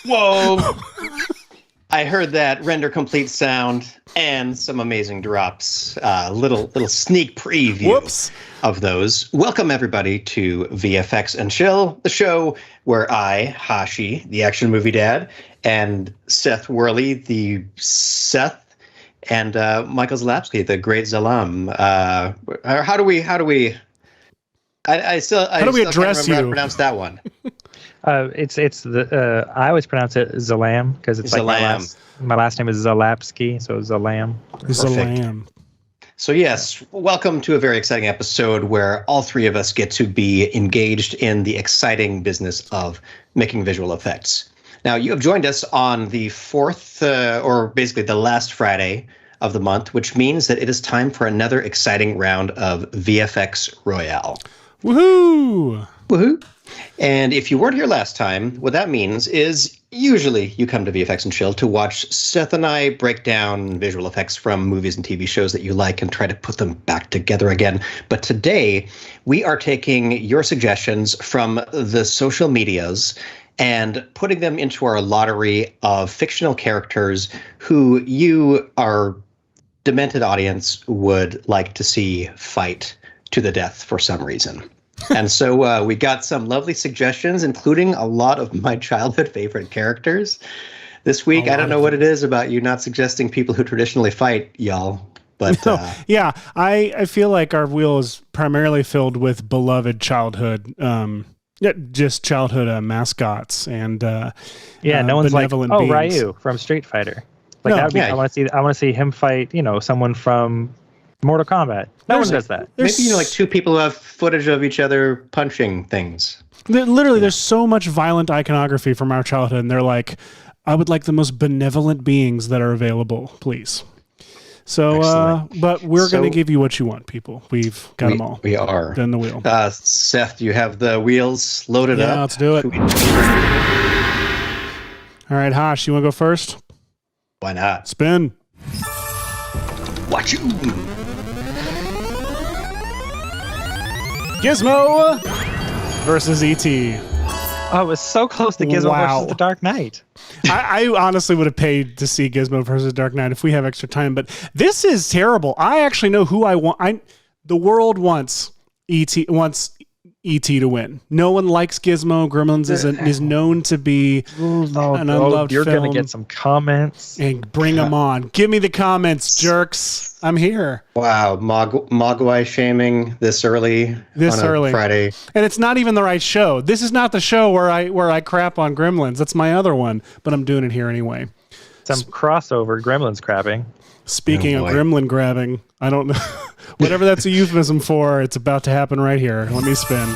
Whoa! I heard that render complete sound and some amazing drops. Little sneak preview of those. Welcome everybody to VFX and Chill, the show where I, Hashi, the action movie dad, and Seth Worley, the Seth, and Michael Zalapsky, the great Zalam. How do we address you? How to pronounce that one? It's the I always pronounce it Zalam because it's Zalam. Like my last name is Zalapsky, so Zalam. Zalam. So yes, welcome to a very exciting episode where all three of us get to be engaged in the exciting business of making visual effects. Now, you have joined us on the fourth, or basically the last Friday of the month, which means that it is time for another exciting round of VFX Royale. Woohoo! Woohoo! And if you weren't here last time, what that means is usually you come to VFX and Chill to watch Seth and I break down visual effects from movies and TV shows that you like and try to put them back together again. But today, we are taking your suggestions from the social medias and putting them into our lottery of fictional characters who you, our demented audience, would like to see fight to the death for some reason. And so we got some lovely suggestions, including a lot of my childhood favorite characters this week. I don't know what it is about you not suggesting people who traditionally fight, y'all. But yeah, I feel like our wheel is primarily filled with beloved childhood, just childhood mascots and no one's like, oh, beings. Ryu from Street Fighter. Like that would be, I want to see him fight, someone from Mortal Kombat. No one does that. Maybe like two people who have footage of each other punching things. There's so much violent iconography from our childhood, and they're like, I would like the most benevolent beings that are available, please. So, but we're going to give you what you want, people. We've got them all. We are. Then the wheel. Seth, do you have the wheels loaded up? Yeah, let's do it. All right, Hosh, you want to go first? Why not? Spin. Watch you. Gizmo versus E.T. Oh, it was so close to Gizmo versus the Dark Knight. I honestly would have paid to see Gizmo versus Dark Knight if we have extra time, but this is terrible. I actually know who I want. The world wants E.T. to win. No one likes Gizmo. Gremlins is known to be an unloved You're film. Going to get some comments. And bring them on. Give me the comments, jerks. I'm here. Wow, Mogwai shaming this early on a Friday. And it's not even the right show. This is not the show where I crap on Gremlins. That's my other one, but I'm doing it here anyway. Some crossover Gremlins crabbing. Speaking of gremlin grabbing, I don't know. Whatever that's a euphemism for, it's about to happen right here. Let me spin.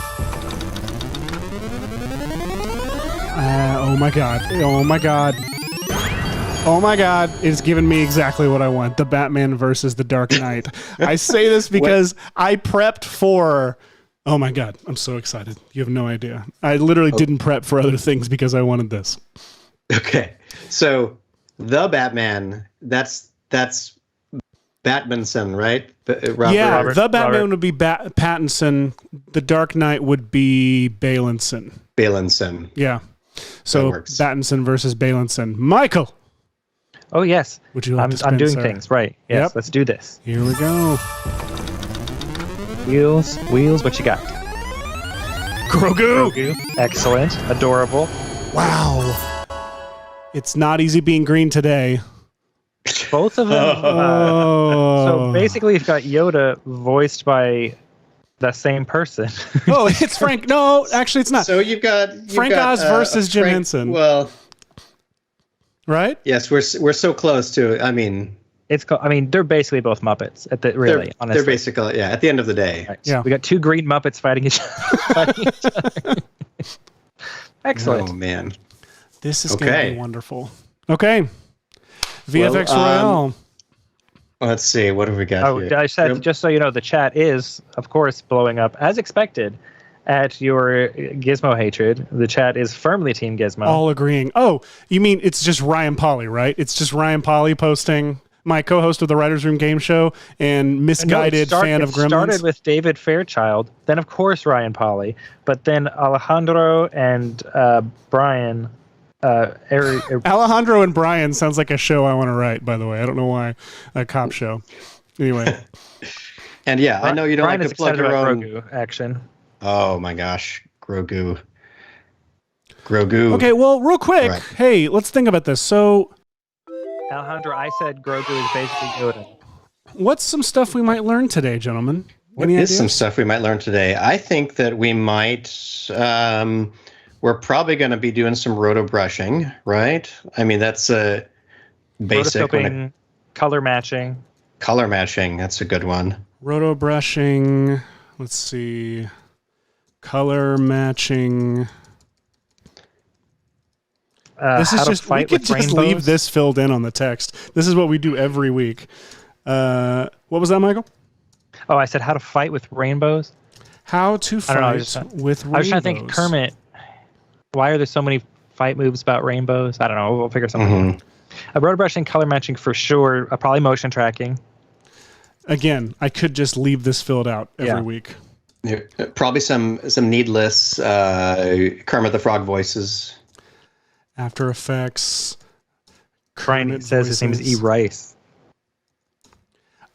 Oh my god. Oh my god. Oh my god. It's given me exactly what I want. The Batman versus the Dark Knight. I say this because I prepped for... Oh my god. I'm so excited. You have no idea. I literally didn't prep for other things because I wanted this. Okay. So, the Batman, that's Batmanson, right? The Batman would be Pattinson. The Dark Knight would be Balinson. Yeah. So Pattinson versus Balinson. Michael. Oh yes. Would you like to I'm doing sir? things right. Yes. Yep. Let's do this. Here we go. Wheels. What you got? Grogu. Excellent. Adorable. Wow. It's not easy being green today. Both of them. So basically, you've got Yoda voiced by the same person. Oh, it's Frank. No, actually, it's not. So you've got Frank Oz versus Jim Henson. Well, right? Yes, we're so close to it. I mean, they're basically both Muppets. Honestly, they're basically at the end of the day. Right. Yeah, we got two green Muppets fighting each other. Excellent. Oh man, this is going to be wonderful. Okay. VFX Royale. Let's see. What have we got here? I said, just so you know, the chat is, of course, blowing up, as expected, at your Gizmo hatred. The chat is firmly Team Gizmo. All agreeing. Oh, you mean it's just Ryan Pauly, right? It's just Ryan Pauly posting, my co-host of the Writers Room Game Show and misguided fan of Gremlins. It started with David Fairchild, then, of course, Ryan Pauly, but then Alejandro and Brian Alejandro and Brian sounds like a show I want to write, by the way. I don't know why. A cop show. Anyway. And yeah, I know you don't Brian like to plug your own Grogu action. Oh my gosh, Grogu. Okay, well, real quick, right. Hey, let's think about this. So, Alejandro, I said Grogu is basically Yoda. What's some stuff we might learn today, gentlemen? What is some stuff we might learn today? I think that we might. We're probably going to be doing some roto brushing, right? I mean, that's a basic. Rotoscoping, color matching. Color matching, that's a good one. Roto brushing. Let's see. Color matching. This is just, we could just leave this filled in on the text. This is what we do every week. What was that, Michael? Oh, I said how to fight with rainbows. How to fight with rainbows. I was trying to think, Kermit, why are there so many fight moves about rainbows? I don't know. We'll figure something out. Roto brushing, color matching for sure. Probably motion tracking. Again, I could just leave this filled out every week. Yeah, probably some needless Kermit the Frog voices. After Effects. Brian says his name is E. Rice.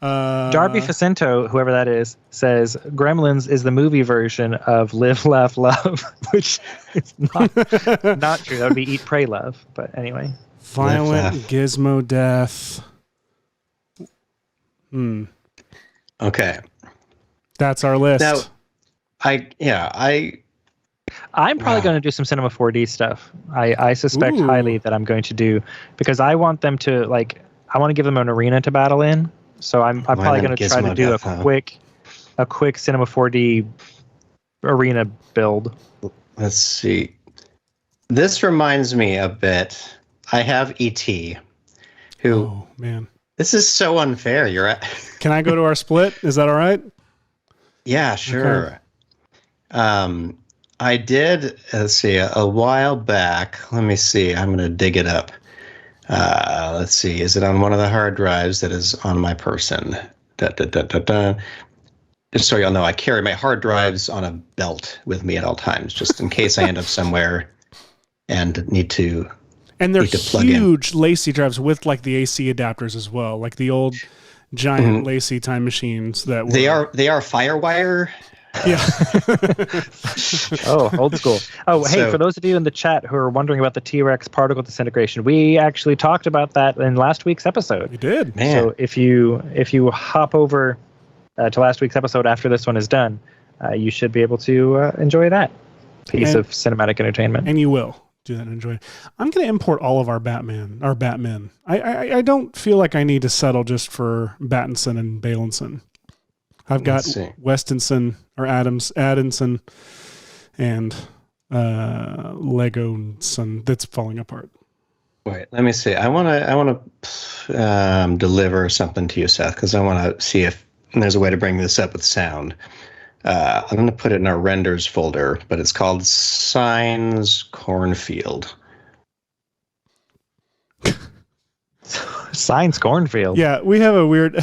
Darby Facento, whoever that is, says Gremlins is the movie version of Live, Laugh, Love, which is not true. That would be Eat, Pray, Love. But anyway. Violent Gizmo death. Okay. That's our list. Now, I'm probably going to do some Cinema 4D stuff. I suspect highly that I'm going to do, because I want them to, like, I want to give them an arena to battle in. So I'm probably going to try to do a quick Cinema 4D arena build. Let's see. This reminds me a bit. I have E.T. who. Oh man, this is so unfair. You're right. Can I go to our split? Is that all right? Yeah, sure. Okay. I did. Let's see. A while back. Let me see. I'm going to dig it up. Let's see. Is it on one of the hard drives that is on my person? Just so y'all know, I carry my hard drives on a belt with me at all times, just in case I end up somewhere and need to. And they're huge lacy drives with like the AC adapters as well, like the old giant lacy time machines that were. They are FireWire. Yeah. Oh, old school. Oh, hey, for those of you in the chat who are wondering about the T-Rex particle disintegration, we actually talked about that in last week's episode. We did. Man. So if you hop over to last week's episode after this one is done, you should be able to enjoy that piece of cinematic entertainment. And you will do that and enjoy it. I'm going to import all of our Batmen. I don't feel like I need to settle just for Battinson and Balinson. I've got Westinson or Addinson and Legoson that's falling apart. Wait, let me see. I want to deliver something to you, Seth, because I want to see if there's a way to bring this up with sound. I'm going to put it in our renders folder, but it's called Signs Cornfield. Signs Cornfield? Yeah, we have a weird...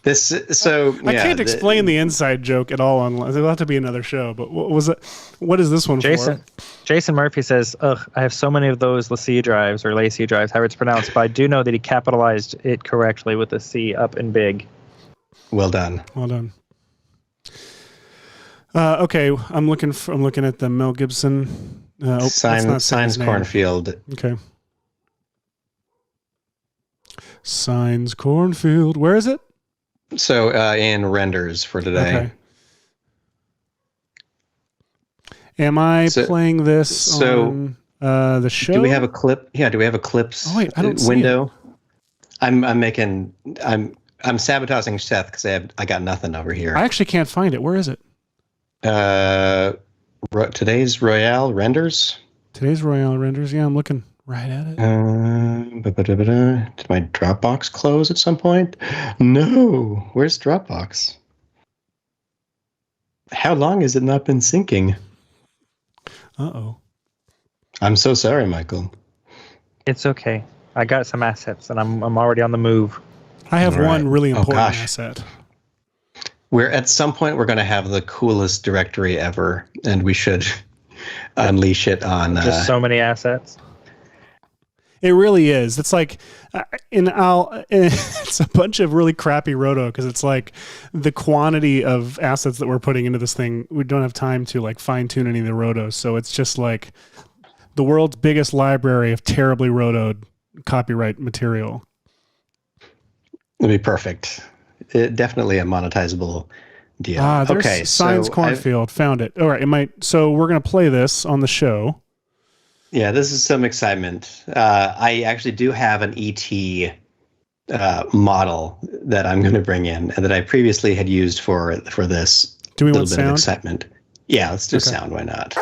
I can't explain the inside joke at all online. There'll have to be another show. But what was it? What is this one for? Jason Murphy says, "Ugh, I have so many of those Lacy drives or Lacy drives, however it's pronounced. But I do know that he capitalized it correctly with the C up and big." Well done. Well done. Okay, I'm looking at the Mel Gibson. Signs Cornfield. Okay. Signs Cornfield. Where is it? So in renders for today. Okay. Am I playing this on the show? Do we have a clip? Yeah, do we have a clips window? I'm sabotaging Seth because I got nothing over here. I actually can't find it. Where is it? Today's Royale renders. Today's Royale renders. Yeah, I'm looking right at it. Did my Dropbox close at some point? No. Where's Dropbox? How long has it not been syncing? Uh-oh. I'm so sorry, Michael. It's okay. I got some assets, and I'm already on the move. I have one really important asset. At some point we're going to have the coolest directory ever, and we should unleash it on. Just so many assets. It really is. It's like, it's a bunch of really crappy roto because it's like the quantity of assets that we're putting into this thing. We don't have time to like fine tune any of the rotos. So it's just like the world's biggest library of terribly rotoed copyright material. It'd be perfect. Definitely a monetizable deal. There's Science Cornfield. Found it. All right. So we're going to play this on the show. Yeah, this is some excitement. I actually do have an ET model that I'm going to bring in and that I previously had used for this. Do we little want bit sound? Of excitement. Yeah, let's do sound. Why not?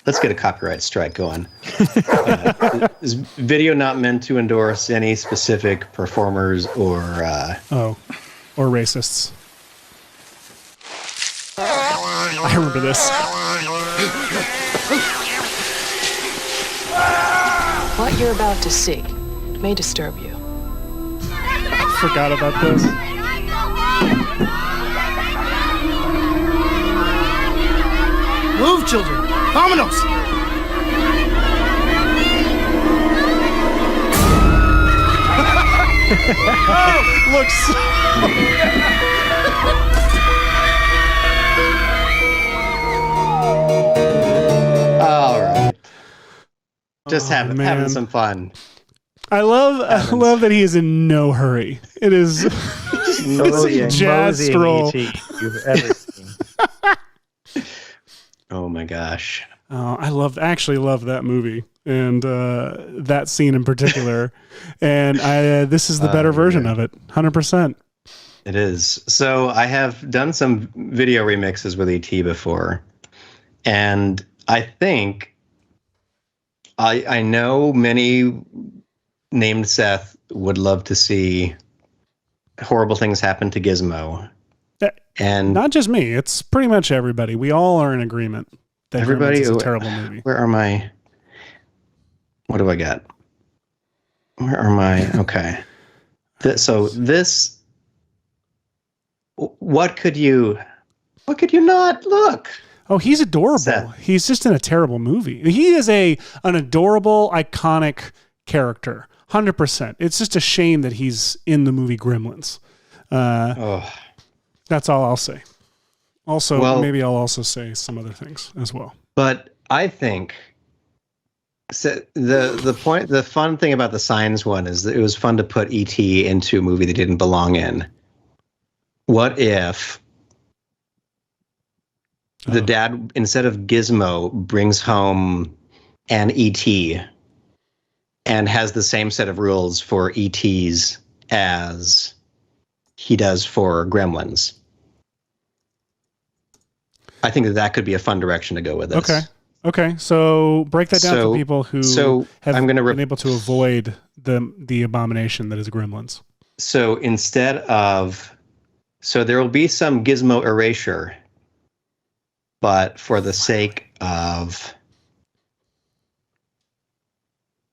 Let's get a copyright strike going. Is video not meant to endorse any specific performers or racists? I remember this. What you're about to see may disturb you. Forgot about this. Move, children! Vámonos! Oh, looks. All right. Just having some fun. I love that he is in no hurry. It is it's jazz stroll you've ever seen. Oh my gosh. I actually love that movie and that scene in particular. And this is the better version of it, 100%. It is. So I have done some video remixes with ET before, and I think I know many named Seth would love to see horrible things happen to Gizmo. And not just me, it's pretty much everybody. We all are in agreement that Gremlins is a terrible movie. Where are my... What do I got? Where are my... Okay. What could you not look? Oh, he's adorable. Seth. He's just in a terrible movie. He is an adorable, iconic character. 100%. It's just a shame that he's in the movie Gremlins. That's all I'll say. Also, maybe I'll also say some other things as well. But I think the fun thing about the Signs one is that it was fun to put E.T. into a movie that didn't belong in. What if the dad, instead of Gizmo, brings home an E.T. and has the same set of rules for E.T.s as he does for Gremlins? I think that could be a fun direction to go with this. Okay. So break that down for people who have been able to avoid the abomination that is Gremlins. So there will be some Gizmo erasure, but for the sake of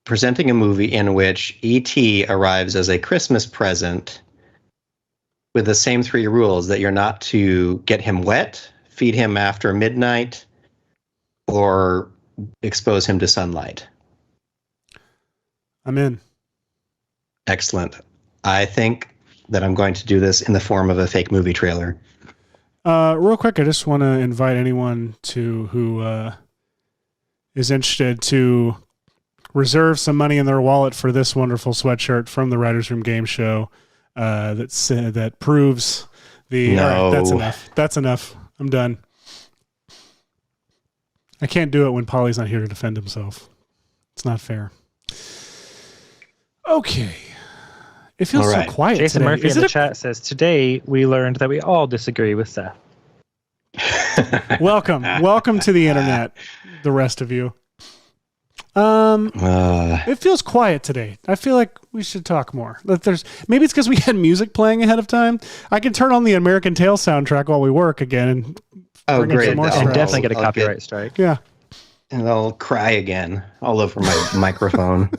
presenting a movie in which E.T. arrives as a Christmas present with the same 3 rules, that you're not to get him wet, feed him after midnight, or expose him to sunlight. I'm in. Excellent. I think that I'm going to do this in the form of a fake movie trailer. Real quick, I just want to invite anyone who is interested to reserve some money in their wallet for this wonderful sweatshirt from the Writers Room Game Show that proves the... No. All right, that's enough. I'm done. I can't do it when Polly's not here to defend himself. It's not fair. Okay. It feels so quiet Jason today. Murphy in the chat says, today we learned that we all disagree with Seth. Welcome to the internet, the rest of you. It feels quiet today. I feel like we should talk more. Maybe it's because we had music playing ahead of time. I can turn on the American Tail soundtrack while we work again and great. And definitely get a copyright strike. Yeah. And I'll cry again all over my microphone.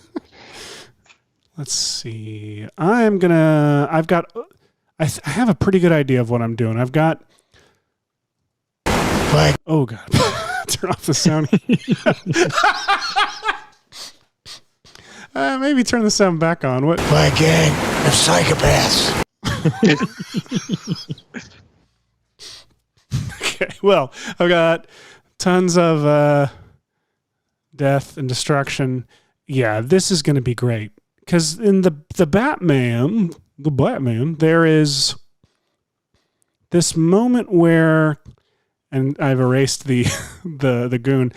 Let's see. I have a pretty good idea of what I'm doing. I've got... Oh, God. Turn off the sound. Maybe turn the sound back on. What? By a gang of psychopaths. Okay, well, I've got tons of death and destruction. Yeah, this is going to be great. Because in the Batman, there is this moment where, and I've erased the goon,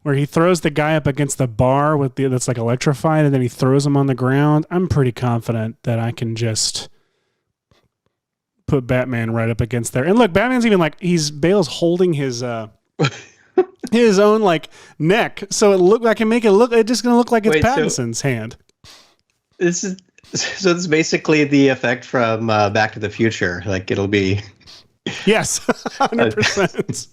where he throws the guy up against the bar that's like electrified, and then he throws him on the ground. I'm pretty confident that I can just put Batman right up against there. And look, Batman's even like Bale's holding his his own like neck, so I can make it look. It's just gonna look like it's Pattinson's hand. yes, 100%.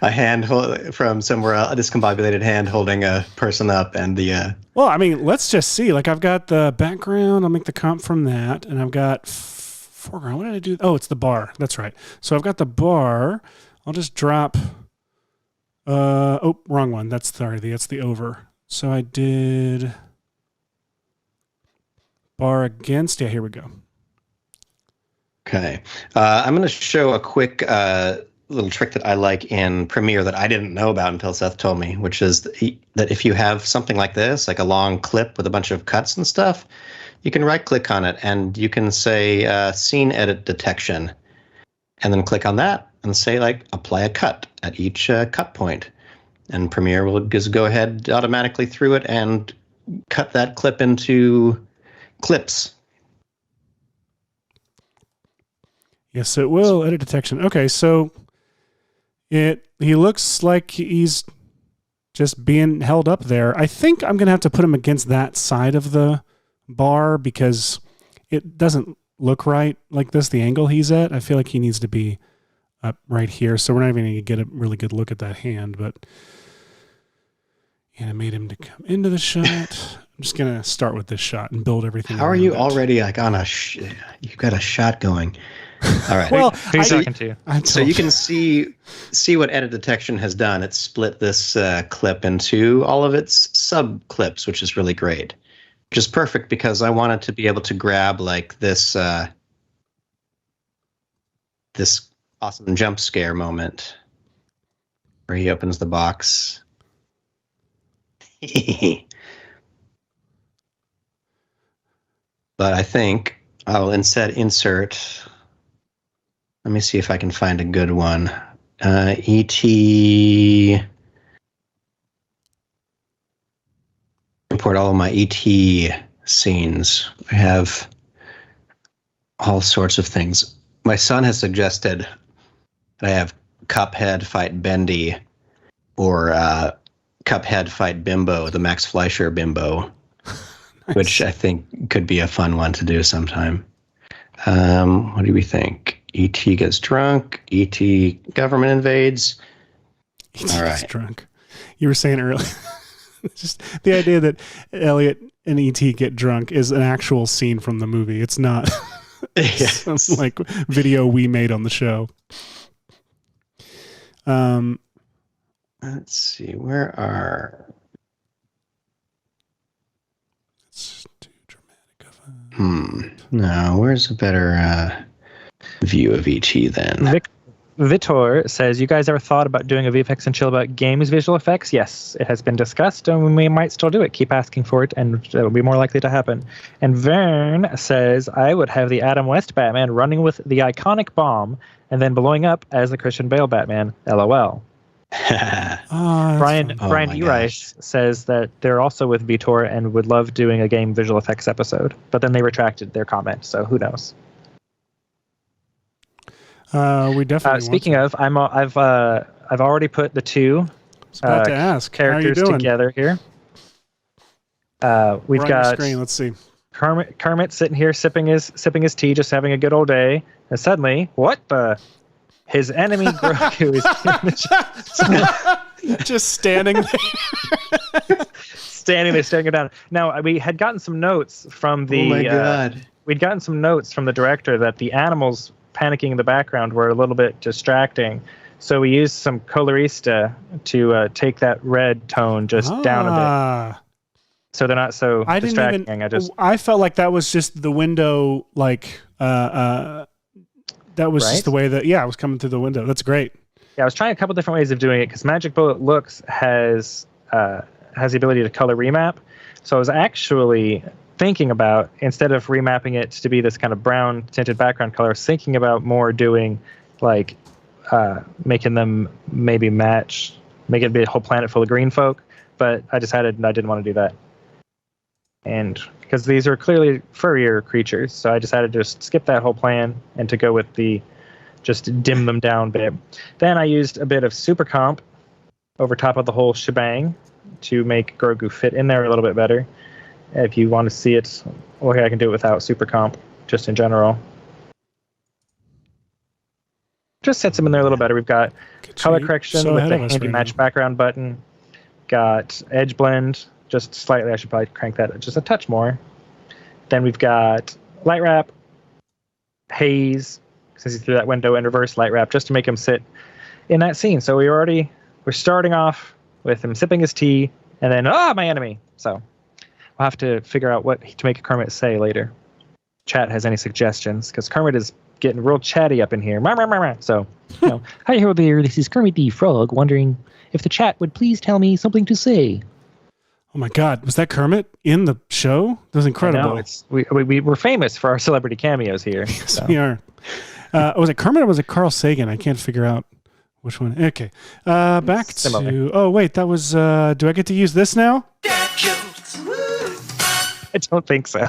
A hand from somewhere else, a discombobulated hand holding a person up, and the. Well, I mean, let's just see. Like I've got the background. I'll make the comp from that, and I've got foreground. What did I do? Oh, it's the bar. That's right. So I've got the bar. I'll just drop. Wrong one. That's the over. So I did bar against. Yeah, here we go. Okay. I'm going to show a quick little trick that I like in Premiere that I didn't know about until Seth told me, which is that if you have something like this, like a long clip with a bunch of cuts and stuff, you can right click on it and you can say scene edit detection, and then click on that and say like apply a cut at each cut point. And Premiere will just go ahead automatically through it and cut that clip into clips. Yes, it will. Edit detection. Okay, so he looks like he's just being held up there. I think I'm going to have to put him against that side of the bar because it doesn't look right like this, the angle he's at. I feel like he needs to be up right here. So we're not even going to get a really good look at that hand, but animate him to come into the shot. I'm just going to start with this shot and build everything. How are you already like on you've got a shot going? All right. Well, he's talking to you. So you can see what edit detection has done. It's split this clip into all of its sub clips, which is really great. Which is perfect because I wanted to be able to grab like this this awesome jump scare moment where he opens the box. But I think I'll instead insert. Let me see if I can find a good one. E.T. Import all of my E.T. scenes. I have all sorts of things. My son has suggested that I have Cuphead fight Bendy or Cuphead fight Bimbo, the Max Fleischer Bimbo, nice. Which I think could be a fun one to do sometime. What do we think? E.T. gets drunk. E.T. government invades. E.T. All right. Gets drunk. You were saying earlier, just the idea that Elliot and E.T. get drunk is an actual scene from the movie. It's not some like video we made on the show. Let's see. Where are? It's too dramatic of a. No, where's a better view of E.T. then? Vitor says, you guys ever thought about doing a VFX and Chill about games visual effects? Yes, it has been discussed, and we might still do it. Keep asking for it, and it will be more likely to happen. And Vern says, I would have the Adam West Batman running with the iconic bomb and then blowing up as the Christian Bale Batman. LOL. Brian Urice says that they're also with Vitor and would love doing a game visual effects episode, but then they retracted their comment, so who knows? We definitely. Speaking of, I've already put the two about to ask. Characters together here. We've got screen. Let's see. Kermit sitting here sipping his tea, just having a good old day, and suddenly, his enemy Grogu is just standing there. Standing there, staring down. Now, we had gotten some notes from the. Oh my God. We'd gotten some notes from the director that the animals panicking in the background were a little bit distracting. So we used some colorista to take that red tone just down a so they're not so distracting. I felt like that was just the window, like that was just the way that I was coming through the window. That's great. Yeah, I was trying a couple different ways of doing it because Magic Bullet Looks has the ability to color remap. So I was actually thinking about, instead of remapping it to be this kind of brown tinted background color, I was thinking about more doing like making them maybe match, make it be a whole planet full of green folk. But I decided I didn't want to do that. And because these are clearly furrier creatures, so I decided to just skip that whole plan and to go with just dim them down a bit. Then I used a bit of super comp over top of the whole shebang to make Grogu fit in there a little bit better. If you want to see it, okay, I can do it without super comp, just in general. Just sets them in there a little better. We've got color correction with the handy match background button. Got edge blend, just slightly. I should probably crank that just a touch more. Then we've got light wrap, haze, since he's through that window, and reverse light wrap, just to make him sit in that scene. So we're starting off with him sipping his tea, and then, my enemy. So we'll have to figure out what to make Kermit say later. Chat has any suggestions, because Kermit is getting real chatty up in here. So, hi there, this is Kermit the Frog, wondering if the chat would please tell me something to say. Oh my God, was that Kermit in the show? That was incredible. We're famous for our celebrity cameos here. Yes, we are. Was it Kermit or was it Carl Sagan? I can't figure out which one. Okay, back to. Oh wait, that was. Do I get to use this now? I don't think so.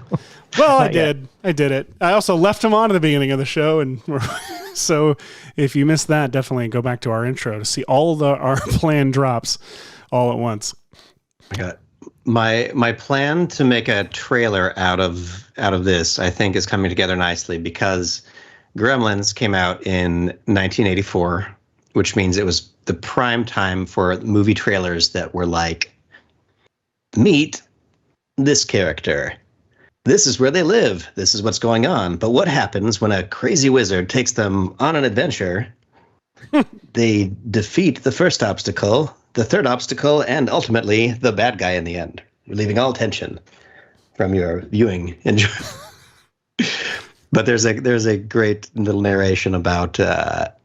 Well, I did. I did it. I also left him on at the beginning of the show, and so if you missed that, definitely go back to our intro to see all our planned drops all at once. My plan to make a trailer out of this, I think, is coming together nicely because Gremlins came out in 1984, which means it was the prime time for movie trailers that were like, meet this character. This is where they live. This is what's going on. But what happens when a crazy wizard takes them on an adventure? They defeat the first obstacle, the third obstacle, and ultimately the bad guy in the end, relieving all tension from your viewing enjoyment. But there's a great little narration about that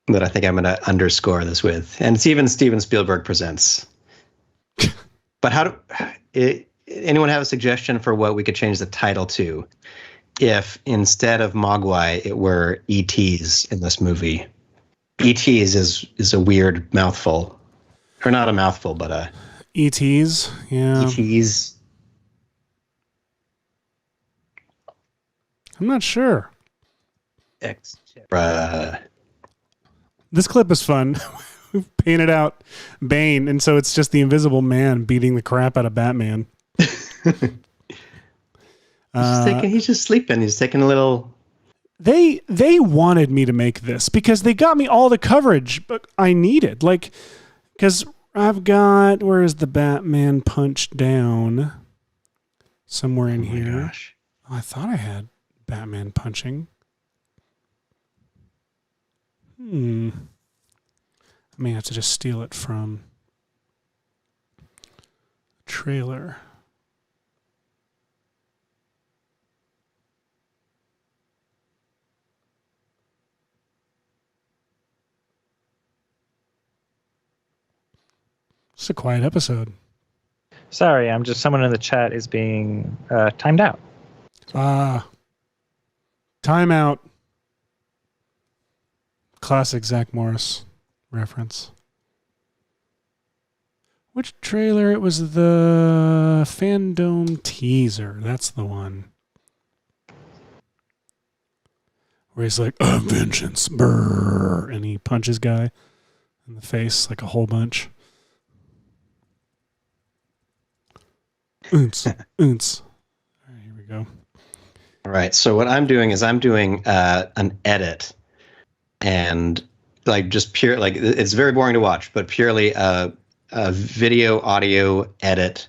I think I'm going to underscore this with, and it's even Steven Spielberg presents. But anyone have a suggestion for what we could change the title to if instead of Mogwai it were ETs in this movie? ETs is a weird mouthful, or not a mouthful, but a ETs. Yeah. ETs. I'm not sure. Extra. This clip is fun. We've painted out Bane, and so it's just the Invisible Man beating the crap out of Batman. He's just sleeping. He's taking a little. They wanted me to make this because they got me all the coverage but I needed. Like, because I've got, where is the Batman punch down? Somewhere in here. Gosh. Oh, I thought I had Batman punching. I may have to just steal it from the trailer. It's a quiet episode. Sorry, someone in the chat is being timed out. Time out. Classic Zach Morris reference. Which trailer? It was the Fandom teaser. That's the one. Where he's like, vengeance, brrr, and he punches guy in the face like a whole bunch. Oons. All right, here we go. All right. So what I'm doing is I'm doing an edit, and like just pure, like it's very boring to watch, but purely a video audio edit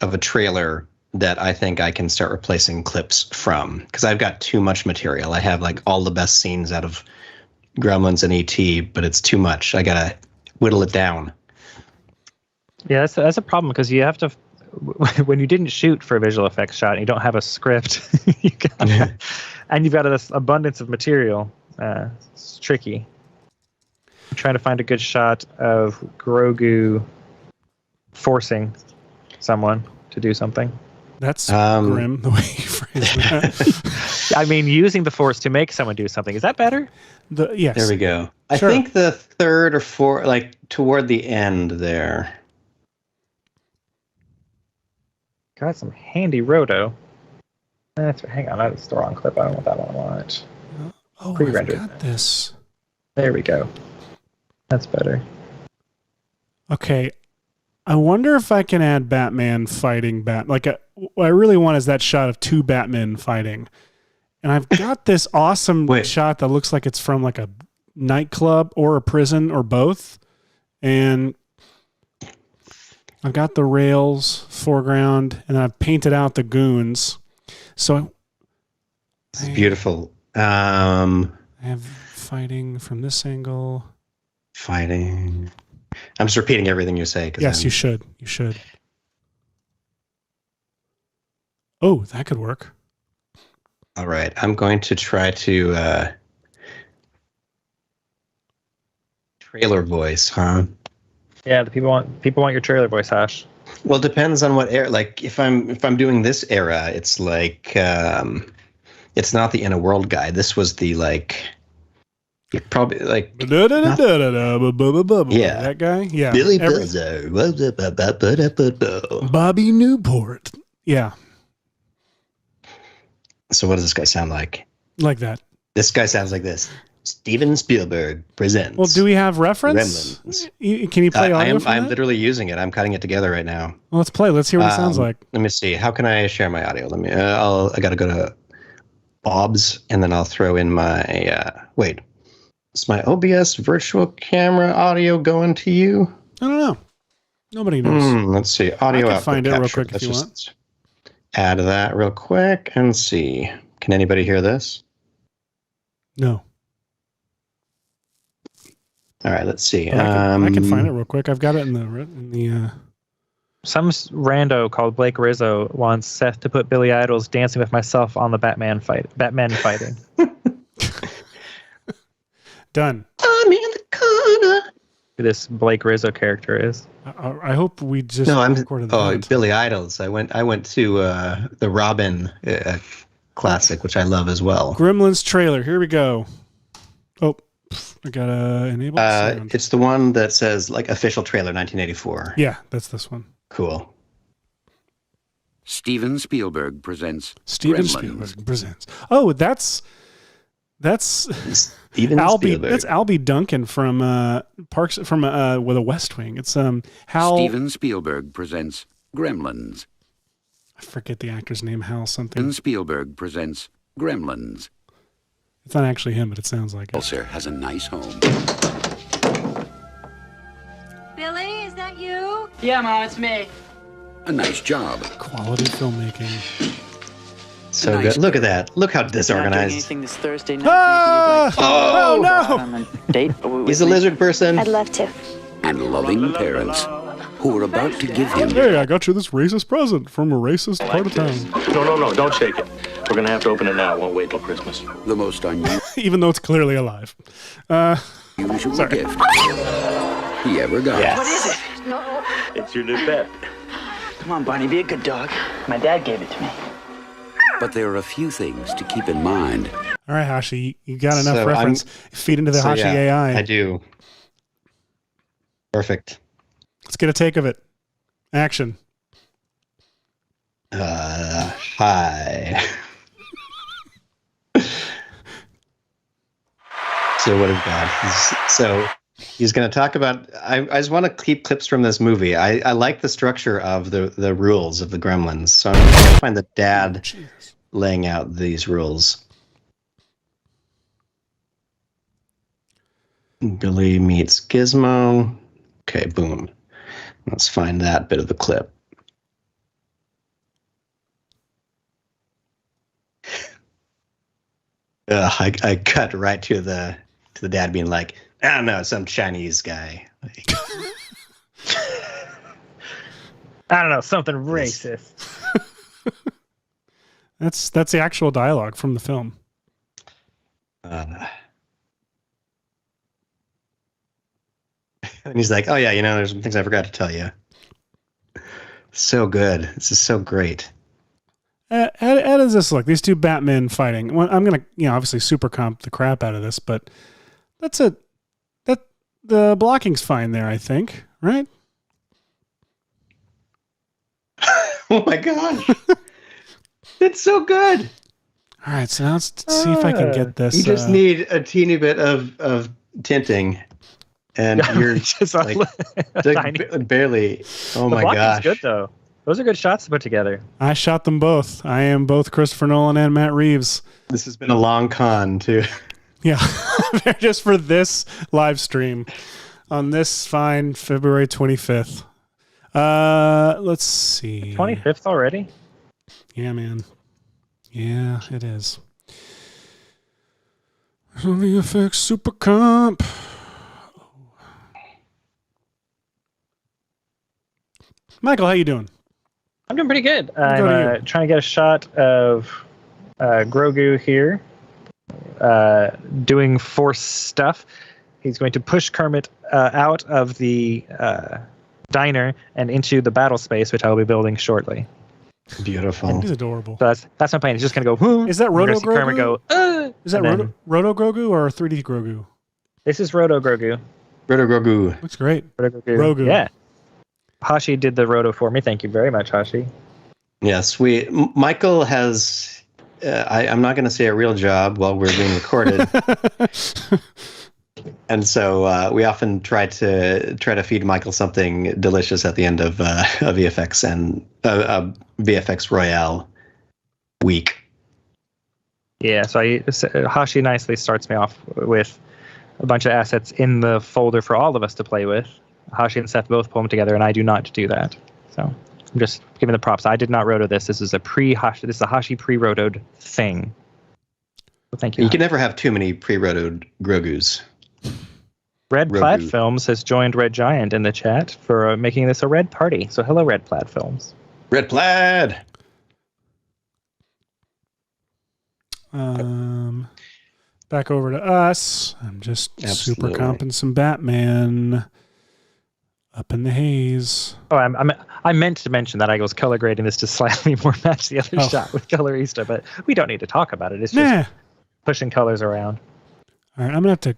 of a trailer that I think I can start replacing clips from, because I've got too much material. I have like all the best scenes out of Gremlins and ET, but it's too much. I gotta whittle it down. Yeah, that's a problem because you have to when you didn't shoot for a visual effects shot and you don't have a script, and you've got this abundance of material, it's tricky. I'm trying to find a good shot of Grogu forcing someone to do something. That's grim, the way you phrase that. I mean, using the Force to make someone do something. Is that better? Yes. There we go. I Sure. think the third or fourth, like toward the end there. Got some handy roto. Hang on, that's the wrong clip. I don't want that one to watch. Oh, Pre-rendered. I've got this. There we go. That's better. Okay. I wonder if I can add Batman fighting what I really want is that shot of two Batmen fighting. And I've got this awesome shot that looks like it's from like a nightclub or a prison or both. And I've got the rails foreground and I've painted out the goons. So It's beautiful. I have fighting from this angle. Fighting. I'm just repeating everything you say. Yes, you should. You should. Oh, that could work. All right. I'm going to try to trailer voice, huh? Yeah, the people want your trailer voice, Hash. Well, it depends on what era. Like if I'm doing this era, it's like it's not the In a World guy. This was the like probably like Yeah. That guy? Yeah. Billy Buzzer. Buzzer. Bobby Newport. Yeah. So what does this guy sound like? Like that. This guy sounds like this. Steven Spielberg presents. Well, do we have reference? Gremlins. Can you play audio from I'm that? literally using it. I'm cutting it together right now. Well, let's play. Let's hear what it sounds like. Let me see. How can I share my audio? Let me. I got to go to Bob's, and then I'll throw in my. Wait, is my OBS virtual camera audio going to you? I don't know. Nobody knows. Let's see. Audio. I can find it real capture. quick if you want. Add that real quick and see. Can anybody hear this? No. All right. Let's see. I can find it real quick. I've got it in the. Some rando called Blake Rizzo wants Seth to put Billy Idol's "Dancing with Myself" on the Batman fighting. Done. I'm in the corner. Who this Blake Rizzo character is? I hope we just recorded that. Oh, Billy Idols. I went to the Robin classic, which I love as well. Gremlins trailer. Here we go. Oh, I gotta enable sound. It's the one that says like official trailer 1984. Yeah, that's this one. Cool. Steven Spielberg presents Steven Gremlins. Spielberg presents. Oh, that's Steven Albie. Spielberg. That's Albie Duncan from Parks with a West Wing. It's Hal. Steven Spielberg presents Gremlins. I forget the actor's name. Hal something. Steven Spielberg presents Gremlins. It's not actually him, but it sounds like it. Elser has a nice home. Billy, is that you? Yeah, Mom, it's me. A nice job. Quality filmmaking. So Nice. good. Look at that. Look how Not doing disorganized. anything this Thursday night. Ah! Oh, no! On a date? He's a lizard person. I'd love to. And loving parents who are about to give him Hey, I got you this racist present from a racist part of town. No, don't shake it. We're gonna have to open it now. Won't wait till Christmas. the most Even though it's clearly alive. unusual Sorry. gift he ever got. What is it? It's your new pet. Come on, Barney, be a good dog. My dad gave it to me. But there are a few things to keep in mind. All right, Hashi, you got enough So reference. Feed into the So, Hashi yeah, AI. I do. Perfect. Let's get a take of it. Action. Hi. So what have we got? He's going to talk about. I just want to keep clips from this movie. I like the structure of the rules of the Gremlins. So I'm going to find the dad laying out these rules. Billy meets Gizmo. Okay, boom. Let's find that bit of the clip. I cut right to the dad being like, I don't know, some Chinese guy. I don't know, something racist. That's the actual dialogue from the film. And he's like, "Oh yeah, there's some things I forgot to tell you." So good. This is so great. How does this look? These two Batmen fighting. Well, I'm gonna, obviously super comp the crap out of this, but the blocking's fine there, I think, right? Oh my gosh. It's so good. All right, so now let's see if I can get this. You just need a teeny bit of tinting, and you're just like barely. Oh my gosh! Good though. Those are good shots to put together. I shot them both. I am both Christopher Nolan and Matt Reeves. This has been a long con too. Yeah, just for this live stream on this fine February 25th. Let's see. 25th already? Yeah, man. Yeah, it is. VFX Super Comp. Michael, how you doing? I'm doing pretty good. I'm trying to get a shot of Grogu here doing Force stuff. He's going to push Kermit out of the diner and into the battle space, which I will be building shortly. Beautiful. He's adorable. So that's my plan. He's just going to go, Is that Roto Grogu? Kermit go, Is that Roto Grogu or 3D Grogu? This is Roto Grogu. Roto Grogu. Looks great. Roto Grogu. Grogu. Yeah. Hashi did the Roto for me. Thank you very much, Hashi. Yes, Michael has, I'm not going to say a real job while we're being recorded. And so we often try to feed Michael something delicious at the end of a VFX and VFX Royale week. Yeah, so Hashi nicely starts me off with a bunch of assets in the folder for all of us to play with. Hashi and Seth both pull them together, and I do not do that. So I'm just giving the props. I did not roto this. This is a Hashi. This is a Hashi pre-rotoed thing. So thank you. You can never have too many pre-rotoed Grogus. Red Plaid Films has joined Red Giant in the chat for making this a red party. So hello, Red Plaid Films. Red Plaid. Back over to us. I'm just super comping some Batman up in the haze. Oh, I meant to mention that I was color grading this to slightly more match the other shot with Colorista, but we don't need to talk about it. It's just pushing colors around. All right, I'm gonna have to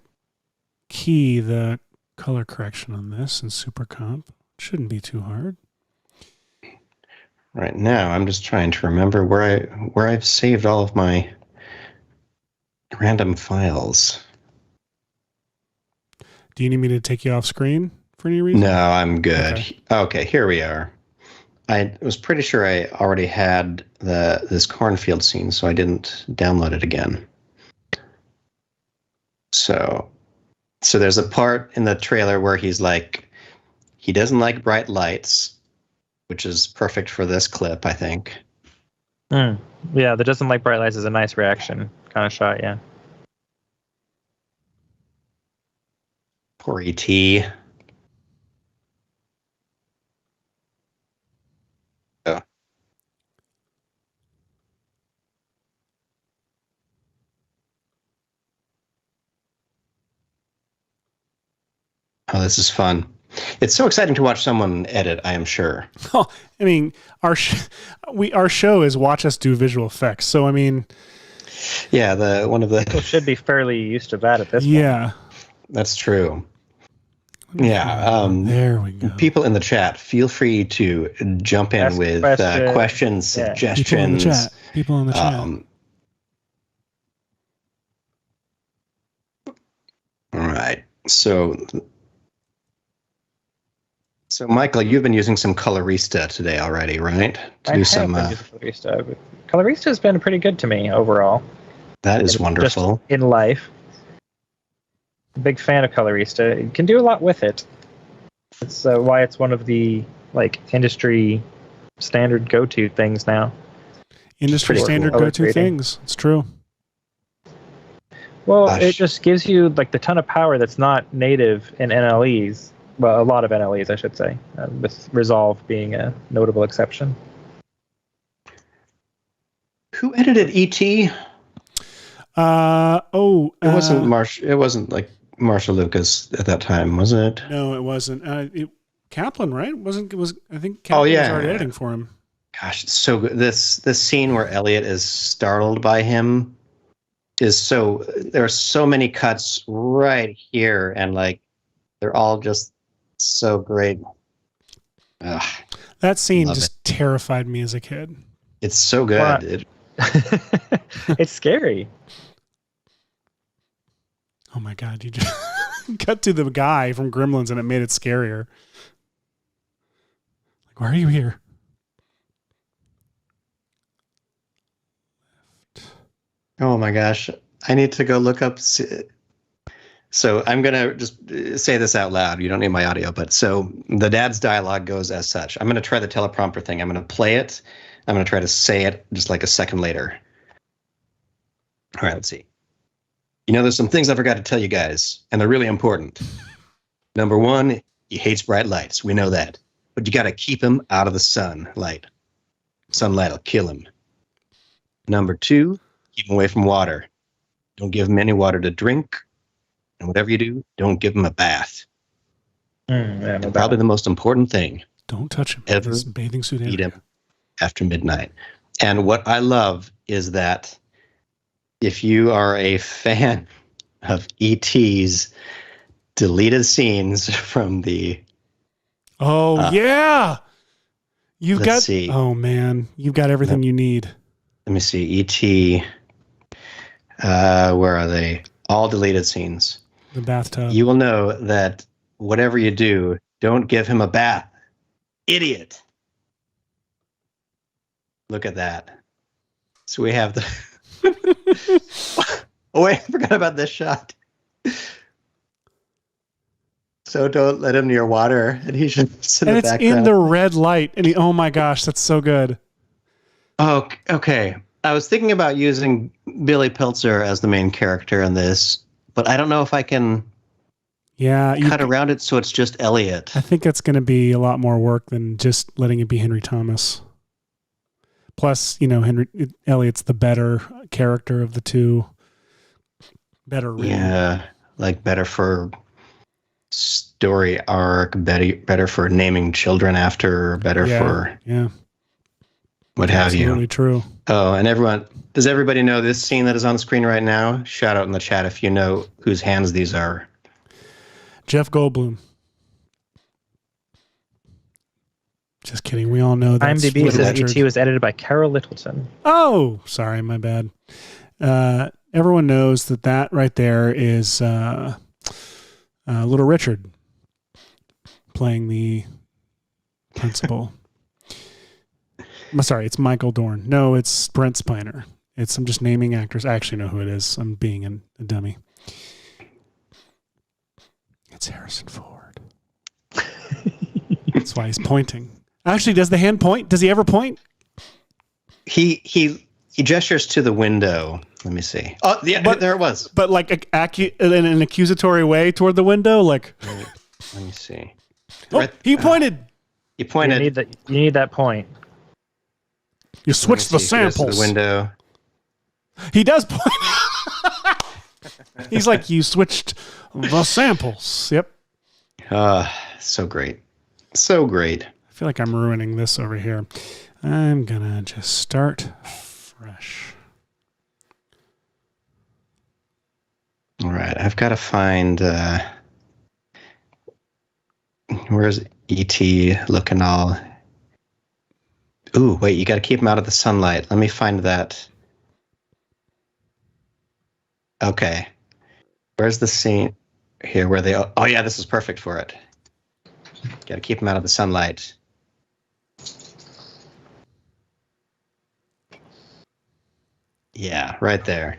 key the color correction on this in super comp. Shouldn't be too hard. Right now, I'm just trying to remember where I've saved all of my random files. Do you need me to take you off screen for any reason? No, I'm good. Okay, here we are. I was pretty sure I already had this cornfield scene, so I didn't download it again. So there's a part in the trailer where he's like, he doesn't like bright lights, which is perfect for this clip, I think. Yeah, the doesn't like bright lights is a nice reaction kind of shot, yeah. Poor E.T. Oh, this is fun. It's so exciting to watch someone edit, I am sure. Oh, I mean, our show is watch us do visual effects. So, I mean... Yeah, one of the... People should be fairly used to that at this point. Yeah. That's true. Yeah. There we go. People in the chat, feel free to jump in with questions, suggestions. People in the chat. All right. So, Michael, you've been using some Colorista today already, right? Colorista. Colorista has been pretty good to me overall. That is wonderful. Just in life. Big fan of Colorista. You can do a lot with it. It's why it's one of the industry standard go-to things now. Industry standard go-to things. It's true. Well, it just gives you the ton of power that's not native in NLEs. Well, a lot of NLEs, I should say, with Resolve being a notable exception. Who edited E.T.? It wasn't like Marshall Lucas at that time, was it? No, it wasn't. Kaplan, right? I think Kaplan was already editing for him. Gosh, it's so good. This scene where Elliot is startled by him is so. There are so many cuts right here, and like they're all just so great. Ugh, that scene just terrified me as a kid. It's so good. It's scary. Oh my God! You just cut to the guy from Gremlins, and it made it scarier. Like, why are you here? Oh my gosh. I need to go look up. So I'm going to just say this out loud. You don't need my audio, but so the dad's dialogue goes as such. I'm going to try the teleprompter thing. I'm going to play it. I'm going to try to say it just like a second later. All right, let's see. There's some things I forgot to tell you guys, and they're really important. Number one, he hates bright lights. We know that. But you got to keep him out of the sunlight. Sunlight will kill him. Number two, keep him away from water. Don't give him any water to drink. And whatever you do, don't give him a bath. Probably the most important thing. Don't touch him. Ever his bathing suit. Eat him after midnight. And what I love is that if you are a fan of E.T.'s deleted scenes from the... yeah! You've got... Oh, man. You've got everything you need. Let me see. E.T. Where are they? All deleted scenes. The bathtub. You will know that whatever you do, don't give him a bath. Idiot. Look at that. So we have the... Oh, wait, I forgot about this shot. So don't let him near water. And he should sit in the background. And it's in the red light. And oh my gosh, that's so good. Oh, okay. I was thinking about using Billy Piltzer as the main character in this, but I don't know if I can cut around it so it's just Elliot. I think that's going to be a lot more work than just letting it be Henry Thomas. Plus, Elliot's the better character of the two. Better. Really. Yeah, like better for story arc, better for naming children after, better for what have you. Absolutely true. Oh, and does everybody know this scene that is on the screen right now? Shout out in the chat if you know whose hands these are. Jeff Goldblum. Just kidding. We all know that. IMDb says E.T. was edited by Carol Littleton. Oh, sorry, my bad. Everyone knows that right there is Little Richard playing the principal. I'm sorry, it's Michael Dorn. No, it's Brent Spiner. I'm just naming actors. I actually know who it is. I'm being a dummy. It's Harrison Ford. That's why he's pointing. Actually, does the hand point? Does he ever point? He gestures to the window. Let me see. Oh, yeah, there it was. But like in an accusatory way toward the window, like. Let me see. Oh, he pointed. He pointed. You need that point. You switched the samples. The window. He does point. He's like, you switched the samples. Yep. So great. So great. I feel like I'm ruining this over here. I'm going to just start fresh. All right. I've got to find... where's E.T. looking all... Ooh, wait, you got to keep him out of the sunlight. Let me find that. Okay. Where's the scene here where they... Oh, yeah, this is perfect for it. Got to keep him out of the sunlight. Yeah, right there.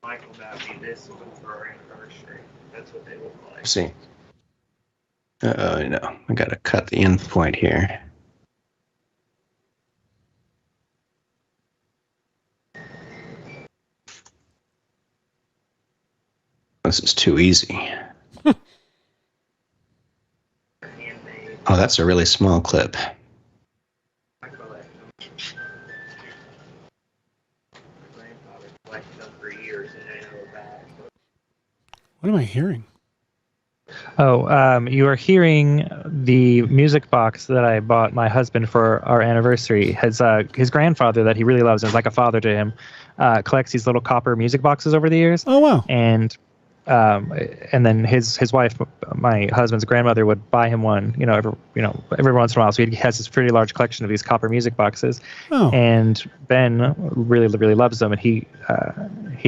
Michael got me this one for our anniversary. That's what they look like. Let's see. Uh-oh, no. I got to cut the end point here. This is too easy. Oh, that's a really small clip. What am I hearing? Oh, you are hearing the music box that I bought my husband for our anniversary. His grandfather that he really loves, and is like a father to him, collects these little copper music boxes over the years. Oh, wow. And then his wife, my husband's grandmother, would buy him one, every once in a while. So he has this pretty large collection of these copper music boxes. Oh. And Ben really, really loves them, and he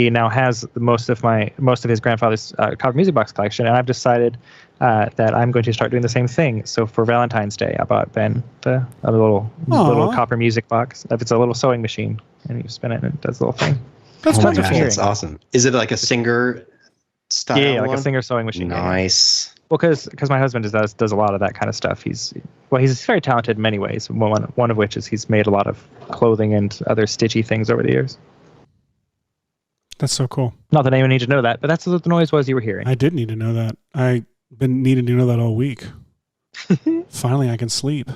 now has most of his grandfather's copper music box collection. And I've decided that I'm going to start doing the same thing. So for Valentine's Day, I bought Ben a little copper music box. It's a little sewing machine, and you spin it, and it does the little thing. That's that's awesome. Is it like a Singer style? Yeah, like a Singer sewing machine. Nice. Well, because my husband does a lot of that kind of stuff. He's very talented in many ways. One of which is he's made a lot of clothing and other stitchy things over the years. That's so cool. Not that anyone needs to know that, but that's what the noise was you were hearing. I did need to know that. I've been needing to know that all week. Finally, I can sleep.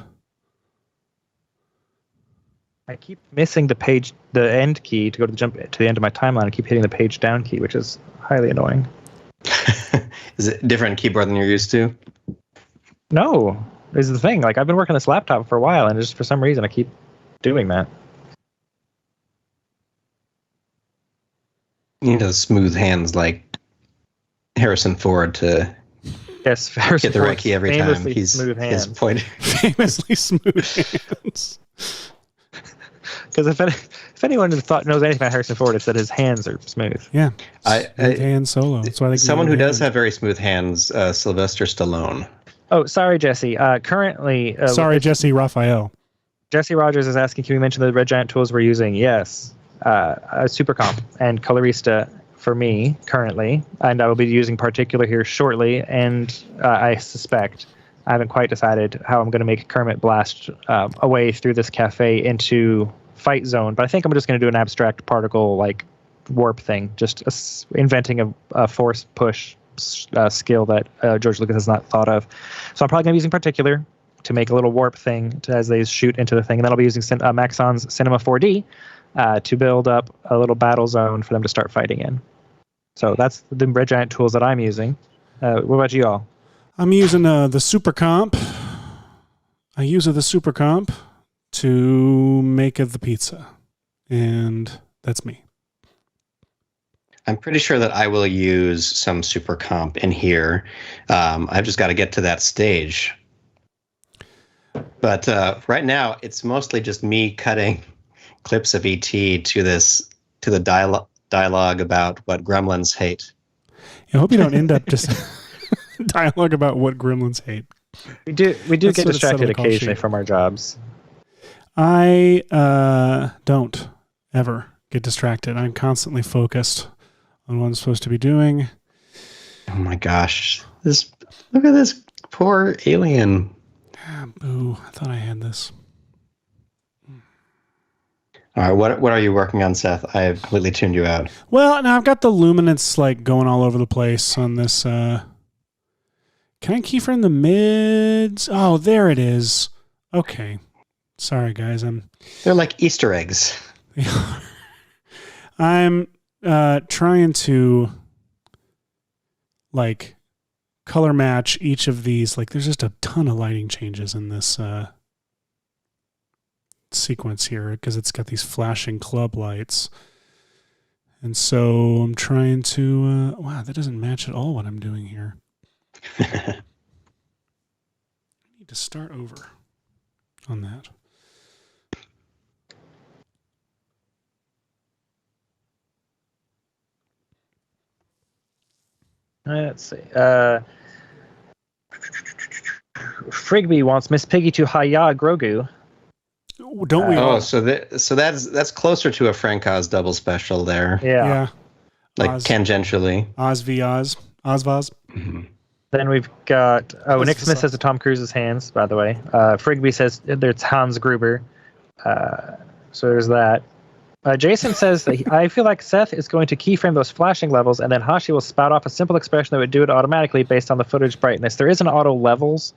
I keep missing the end key to jump to the end of my timeline. I keep hitting the page down key, which is highly annoying. Is it a different keyboard than you're used to? No, this is the thing. Like, I've been working this laptop for a while, and just for some reason I keep doing that. You need those smooth hands like Harrison Ford to get the right key every time. He's pointing. Famously smooth hands. Because if anyone knows anything about Harrison Ford, it's that his hands are smooth. Yeah, hand solo. That's why someone who does have very smooth hands, Sylvester Stallone. Oh, sorry, Jesse. Currently, sorry, Jesse Raphael. Jesse Rogers is asking, can we mention the Red Giant tools we're using? Yes. Super Comp and Colorista for me currently, and I will be using Particular here shortly. And I suspect I haven't quite decided how I'm going to make Kermit blast away through this cafe into Fight Zone, but I think I'm just going to do an abstract particle like warp thing, just inventing a force push skill that George Lucas has not thought of. So I'm probably going to be using Particular to make a little warp thing as they shoot into the thing, and then I'll be using Maxon's Cinema 4D to build up a little battle zone for them to start fighting in. So that's the Red Giant tools that I'm using. What about you all? I'm using the Super Comp. I use the Super Comp to make the pizza, and that's me. I'm pretty sure that I will use some Super Comp in here. I've just got to get to that stage. But right now, it's mostly just me cutting clips of ET to the dialogue about what Gremlins hate. I hope you don't end up just dialogue about what Gremlins hate. We do get distracted occasionally from our jobs. I don't ever get distracted. I'm constantly focused on what I'm supposed to be doing. Oh my gosh. Look at this poor alien. Boo. I thought I had this. All right, what are you working on, Seth? I have completely tuned you out. Well, now I've got the luminance like going all over the place on this. Can I keyframe the mids? Oh, there it is. Okay. Sorry, guys. They're like Easter eggs. I'm trying to like color match each of these. Like, there's just a ton of lighting changes in this sequence here because it's got these flashing club lights. And so I'm trying to... wow, that doesn't match at all what I'm doing here. I need to start over on that. Let's see. Frigby wants Miss Piggy to Hiya Grogu. Don't we? So that's closer to a Frank Oz double special there. Yeah. Like Oz, tangentially. Oz v. Oz. Ozvoz. Mm-hmm. Then we've got... Oh, Nick Smith says the Tom Cruise's hands, by the way. Frigby says there's Hans Gruber. So there's that. Jason says that I feel like Seth is going to keyframe those flashing levels, and then Hashi will spout off a simple expression that would do it automatically based on the footage brightness. There is an auto levels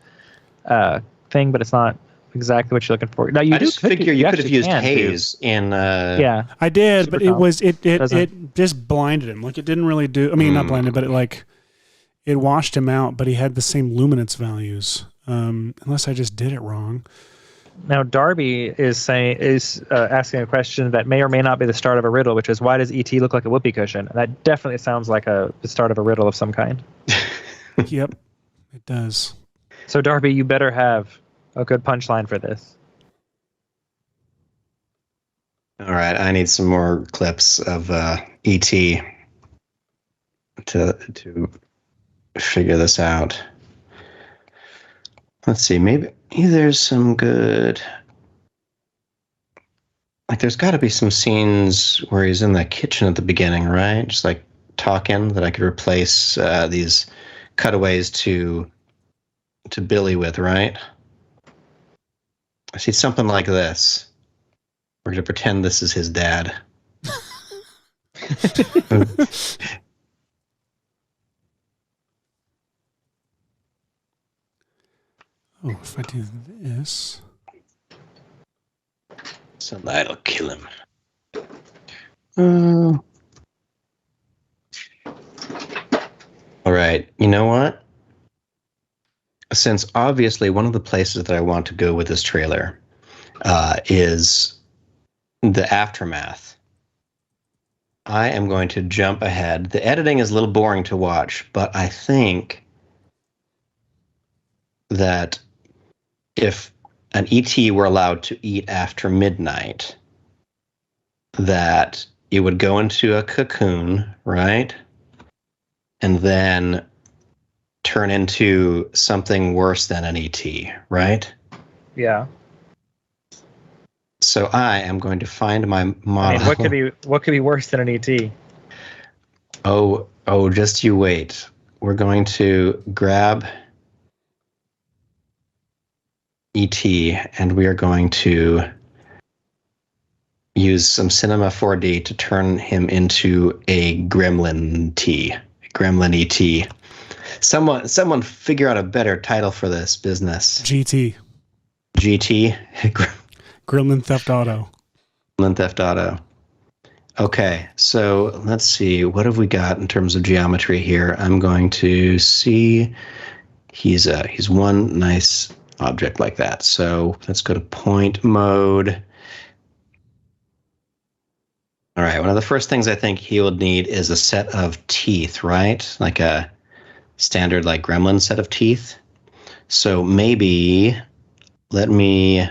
thing, but it's not exactly what you're looking for. Now, I just figure you could have used haze in. Yeah, I did, Super but it Tom. just blinded him. Like it didn't really do. I mean, not blinded, but it washed him out. But he had the same luminance values. Unless I just did it wrong. Now Darby is asking a question that may or may not be the start of a riddle, which is why does ET look like a whoopee cushion? And that definitely sounds like the start of a riddle of some kind. Yep, it does. So Darby, you better have a good punchline for this. All right, I need some more clips of ET to figure this out. Let's see, maybe there's some good... Like, there's got to be some scenes where he's in the kitchen at the beginning, right? Just, like, talking, that I could replace these cutaways to Billy with, right? I see something like this. We're going to pretend this is his dad. Oh, if I do this... So that'll kill him. All right, you know what? Since obviously one of the places that I want to go with this trailer is the aftermath, I am going to jump ahead. The editing is a little boring to watch, but I think that if an ET were allowed to eat after midnight, that it would go into a cocoon, right? And then turn into something worse than an ET, right? Yeah. So I am going to find my model. I mean, what could be worse than an ET? Oh, just you wait. We're going to grab ET, and we are going to use some Cinema 4D to turn him into a Gremlin ET. Someone figure out a better title for this business. GT. Gremlin Theft Auto. Gremlin Theft Auto. Okay, so let's see. What have we got in terms of geometry here? I'm going to see. He's one nice object like that. So let's go to point mode. All right, one of the first things I think he will need is a set of teeth, right? Like a standard like gremlin set of teeth. So maybe let me...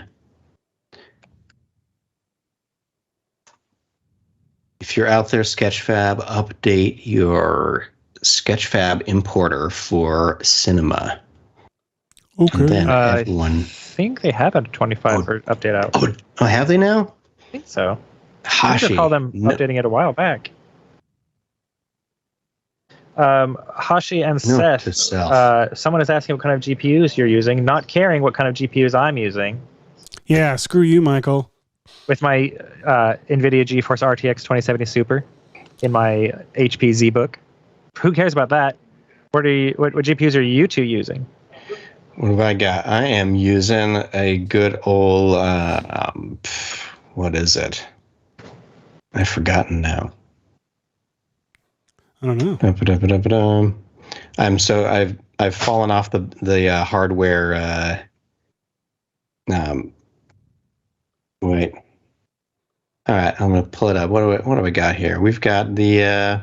If you're out there, Sketchfab, update your Sketchfab importer for cinema. Okay. And then I think they have a 25 update out. Oh, have they now? I think so. Hashi. I recall them updating it a while back. Hashi and Seth. Someone is asking what kind of GPUs you're using, not caring what kind of GPUs I'm using. Yeah, screw you, Michael. With my NVIDIA GeForce RTX 2070 Super in my HP ZBook. Who cares about that? What GPUs are you two using? What have I got? I am using a good old, what is it? I've forgotten now. I don't know. I've fallen off the hardware. Wait. All right, I'm gonna pull it up. What do we got here? We've got the.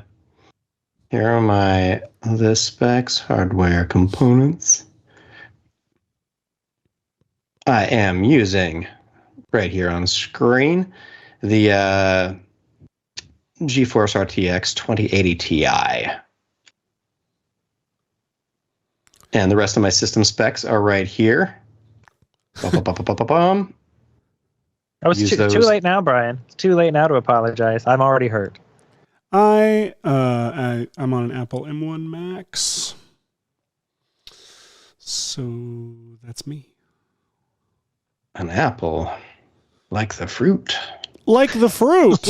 Here are the specs, hardware components. I am using right here on screen the GeForce RTX 2080 Ti. And the rest of my system specs are right here. Oh, it's too late now, Brian. It's too late now to apologize. I'm already hurt. I'm on an Apple M1 Max. So that's me. An apple, like the fruit. Like the fruit.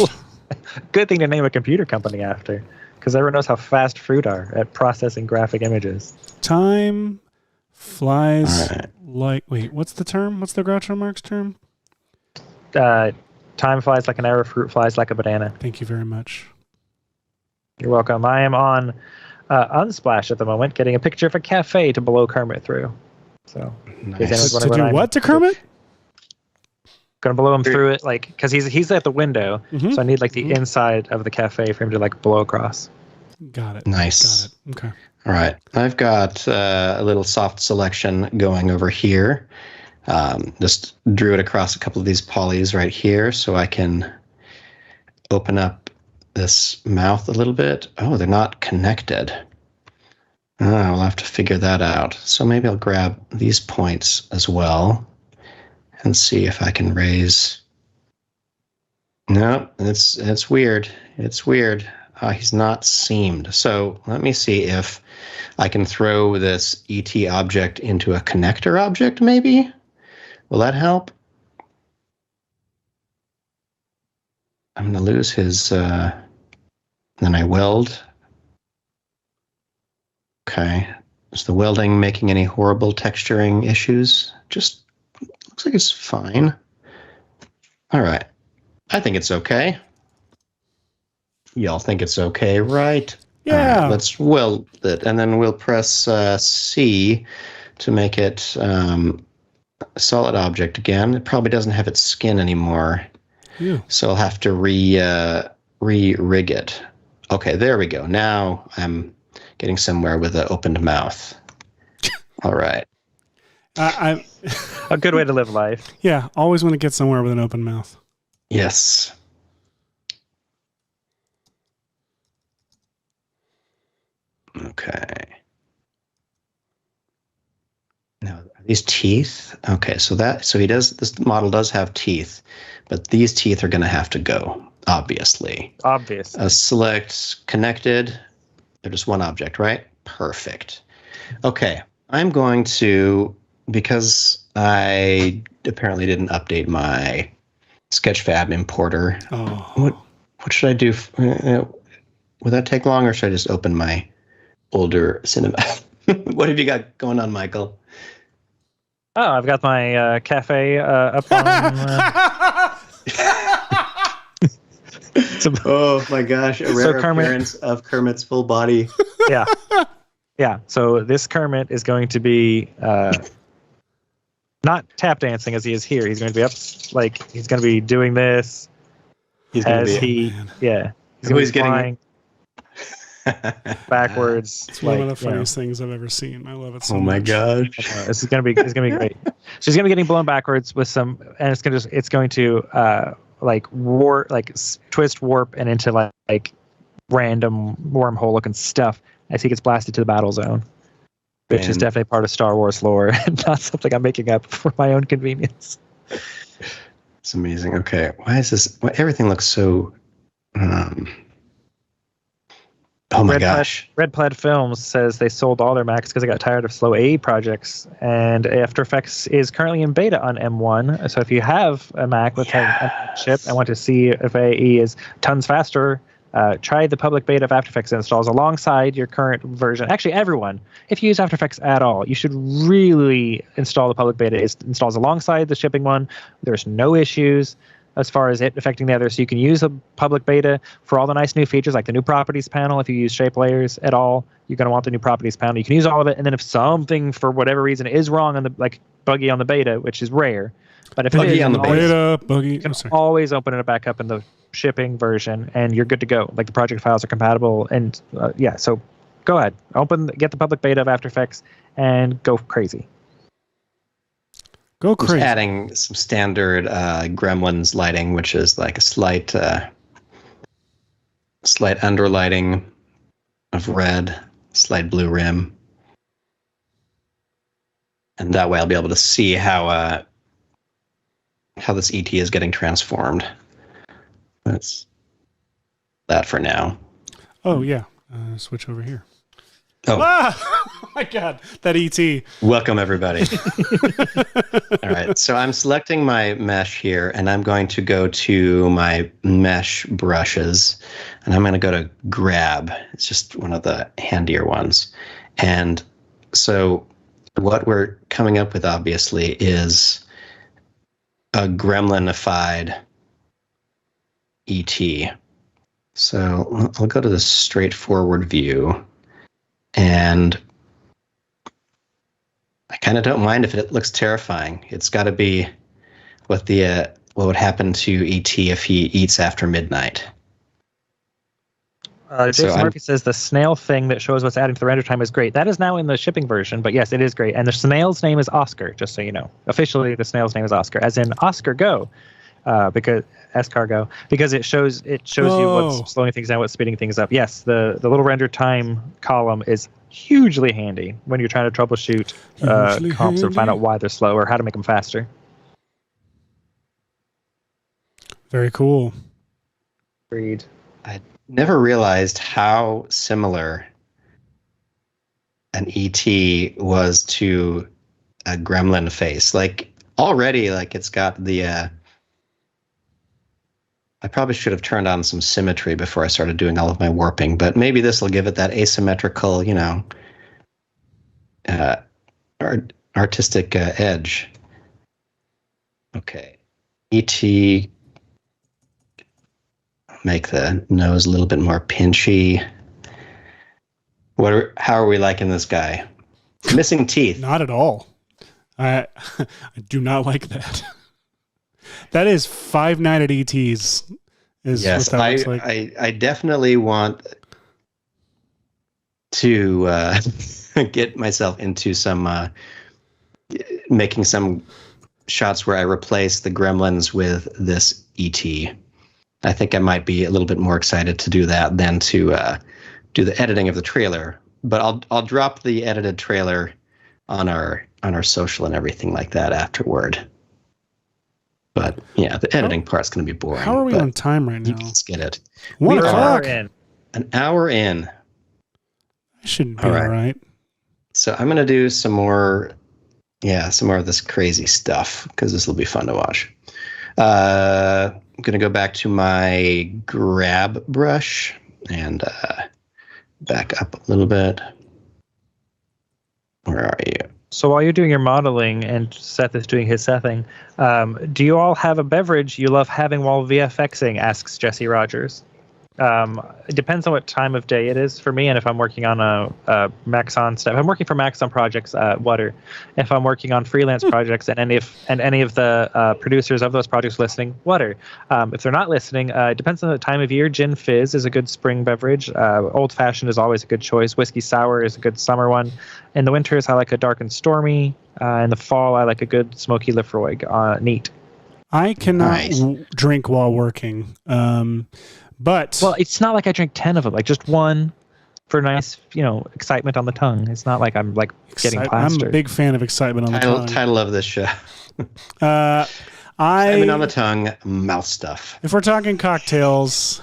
Good thing to name a computer company after, because everyone knows how fast fruit are at processing graphic images. Time flies like... Wait, what's the term? What's the Groucho Marx term? Time flies like an arrow, fruit flies like a banana. Thank you very much. You're welcome. I am on Unsplash at the moment, getting a picture of a cafe to blow Kermit through. So, nice. To do what to Kermit? Gonna blow him through it, like, because he's at the window, so I need like the inside of the cafe for him to like blow across. Got it. Nice. Got it. Okay. All right. I've got a little soft selection going over here. Just drew it across a couple of these polys right here so I can open up this mouth a little bit. Oh, they're not connected. Oh, I'll have to figure that out. So maybe I'll grab these points as well and see if I can raise. No, it's weird. It's weird. He's not seamed. So let me see if I can throw this ET object into a connector object, maybe? Will that help? I'm going to lose his... then I weld. Okay. Is the welding making any horrible texturing issues? Just looks like it's fine. All right. I think it's okay. Y'all think it's okay, right? Yeah. Right, let's weld it, and then we'll press C to make it a solid object again. It probably doesn't have its skin anymore. Yeah. So I'll have to re-rig it. Okay, there we go. Now I'm getting somewhere with an opened mouth. All right. A good way to live life. Yeah, always want to get somewhere with an open mouth. Yes. Okay. Now, are these teeth? Okay, so this model does have teeth, but these teeth are going to have to go, obviously. Obviously. Select connected. They're just one object, right? Perfect. Okay, I'm going to, because I apparently didn't update my Sketchfab importer. Oh. What should I do? Would that take long, or should I just open my older cinema? What have you got going on, Michael? Oh, I've got my cafe up on... Oh my gosh, a rare appearance of Kermit's full body. Yeah. Yeah, so this Kermit is going to be not tap dancing as he is here. He's going to be up, like, he's going to be doing this. He's going to be... Yeah. He's getting... backwards. It's one of the funniest things I've ever seen. I love it so much. Oh my gosh. This is gonna be great. She's gonna be getting blown backwards with some, and it's going to like twist, warp, and into like random wormhole looking stuff as he gets blasted to the battle zone, which is definitely part of Star Wars lore and not something I'm making up for my own convenience. It's amazing. Okay, why is this? Everything looks so. Oh my gosh. Red Plaid Films says they sold all their Macs because they got tired of slow AE projects, and After Effects is currently in beta on M1. So if you have a Mac with a chip and want to see if AE is tons faster, try the public beta of After Effects. It installs alongside your current version. Actually, everyone, if you use After Effects at all, you should really install the public beta. It installs alongside the shipping one. There's no issues as far as it affecting the other. So you can use a public beta for all the nice new features, like the new properties panel. If you use shape layers at all, you're going to want the new properties panel. You can use all of it. And then if something, for whatever reason, is wrong on the, like, buggy on the beta, which is rare, but if it is, on the beta, you can always open it back up in the shipping version, and you're good to go. Like, the project files are compatible, and so go ahead, get the public beta of After Effects, and go crazy. Go crazy. Just adding some standard Gremlins lighting, which is like a slight underlighting of red, slight blue rim, and that way I'll be able to see how this ET is getting transformed. That's that for now. Oh yeah, switch over here. Oh. Oh my God, that ET. Welcome, everybody. All right, so I'm selecting my mesh here, and I'm going to go to my mesh brushes, and I'm going to go to grab. It's just one of the handier ones. And so what we're coming up with, obviously, is a gremlinified ET. So I'll go to the straightforward view, and I kind of don't mind if it looks terrifying. It's got to be what would happen to ET if he eats after midnight. Jason Murphy says the snail thing that shows what's adding to the render time is great. That is now in the shipping version, but yes, it is great. And the snail's name is Oscar, just so you know. Officially, the snail's name is Oscar, as in Oscar Go, because escargot, because it shows you what's slowing things down, what's speeding things up. Yes, the little render time column is hugely handy when you're trying to troubleshoot comps or find out why they're slow or how to make them faster. Very cool. Agreed. I never realized how similar an ET was to a gremlin face. Like already, like it's got the. I probably should have turned on some symmetry before I started doing all of my warping, but maybe this will give it that asymmetrical, artistic edge. Okay, ET. Make the nose a little bit more pinchy. How are we liking this guy? Missing teeth. Not at all. I do not like that. That is Five Nights at ET's. Yes, I definitely want to get myself into some making some shots where I replace the gremlins with this ET. I think I might be a little bit more excited to do that than to do the editing of the trailer. But I'll drop the edited trailer on our social and everything like that afterward. But yeah, the editing part's going to be boring. How are we on time right now? Let's get it. 1 o'clock. An hour in. I shouldn't be all right. So I'm going to do some more of this crazy stuff because this will be fun to watch. I'm going to go back to my grab brush and back up a little bit. Where are you? So while you're doing your modeling and Seth is doing his Sething, do you all have a beverage you love having while VFXing? Asks Jesse Rogers. It depends on what time of day it is for me, and if I'm working on a Maxon stuff. If I'm working for Maxon projects, water. If I'm working on freelance projects, and any of the producers of those projects listening, water. If they're not listening, it depends on the time of year. Gin Fizz is a good spring beverage. Old Fashioned is always a good choice. Whiskey Sour is a good summer one. In the winters, I like a dark and stormy. In the fall, I like a good smoky Lefroy. Neat. I cannot drink while working. But it's not like I drink 10 of them, like just one for nice, excitement on the tongue. It's not like I'm like getting plastered. I'm a big fan of excitement on the tongue. Title of this show. Excitement on the tongue, mouth stuff. If we're talking cocktails,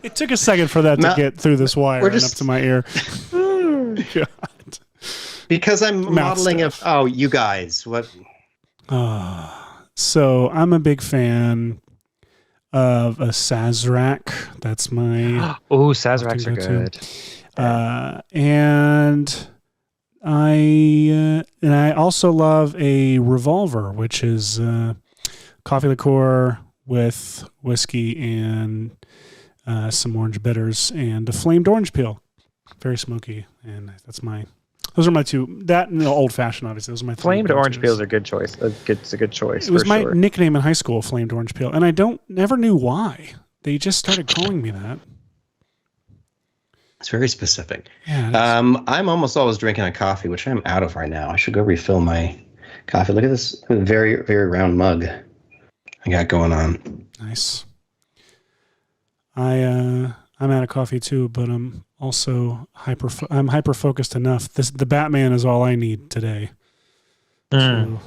it took a second for that to get through this wire and up to my ear. God. Because I'm modeling you guys, what? So I'm a big fan of a Sazerac. That's my Sazeracs are good. And I also love a revolver, which is coffee liqueur with whiskey and some orange bitters and a flamed orange peel. Very smoky, and those are my two. That and the old fashioned, obviously. Those are my flamed orange peels are a good choice. It's a good choice. It was my nickname in high school, flamed orange peel, and I never knew why. They just started calling me that. It's very specific. Yeah, I'm almost always drinking a coffee, which I'm out of right now. I should go refill my coffee. Look at this very, very round mug I got going on. Nice. I'm out of coffee too, but I'm also hyper focused enough. The Batman is all I need today. Hyper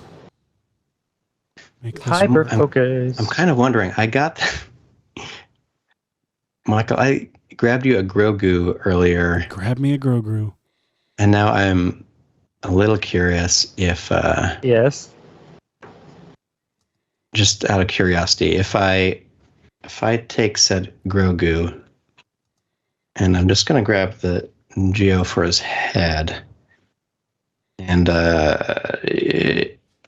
focus. I'm kind of wondering. I got Michael, I grabbed you a Grogu earlier. Grab me a Grogu. And now I'm a little curious if... yes. Just out of curiosity, if I take said Grogu, and I'm just going to grab the Geo for his head, and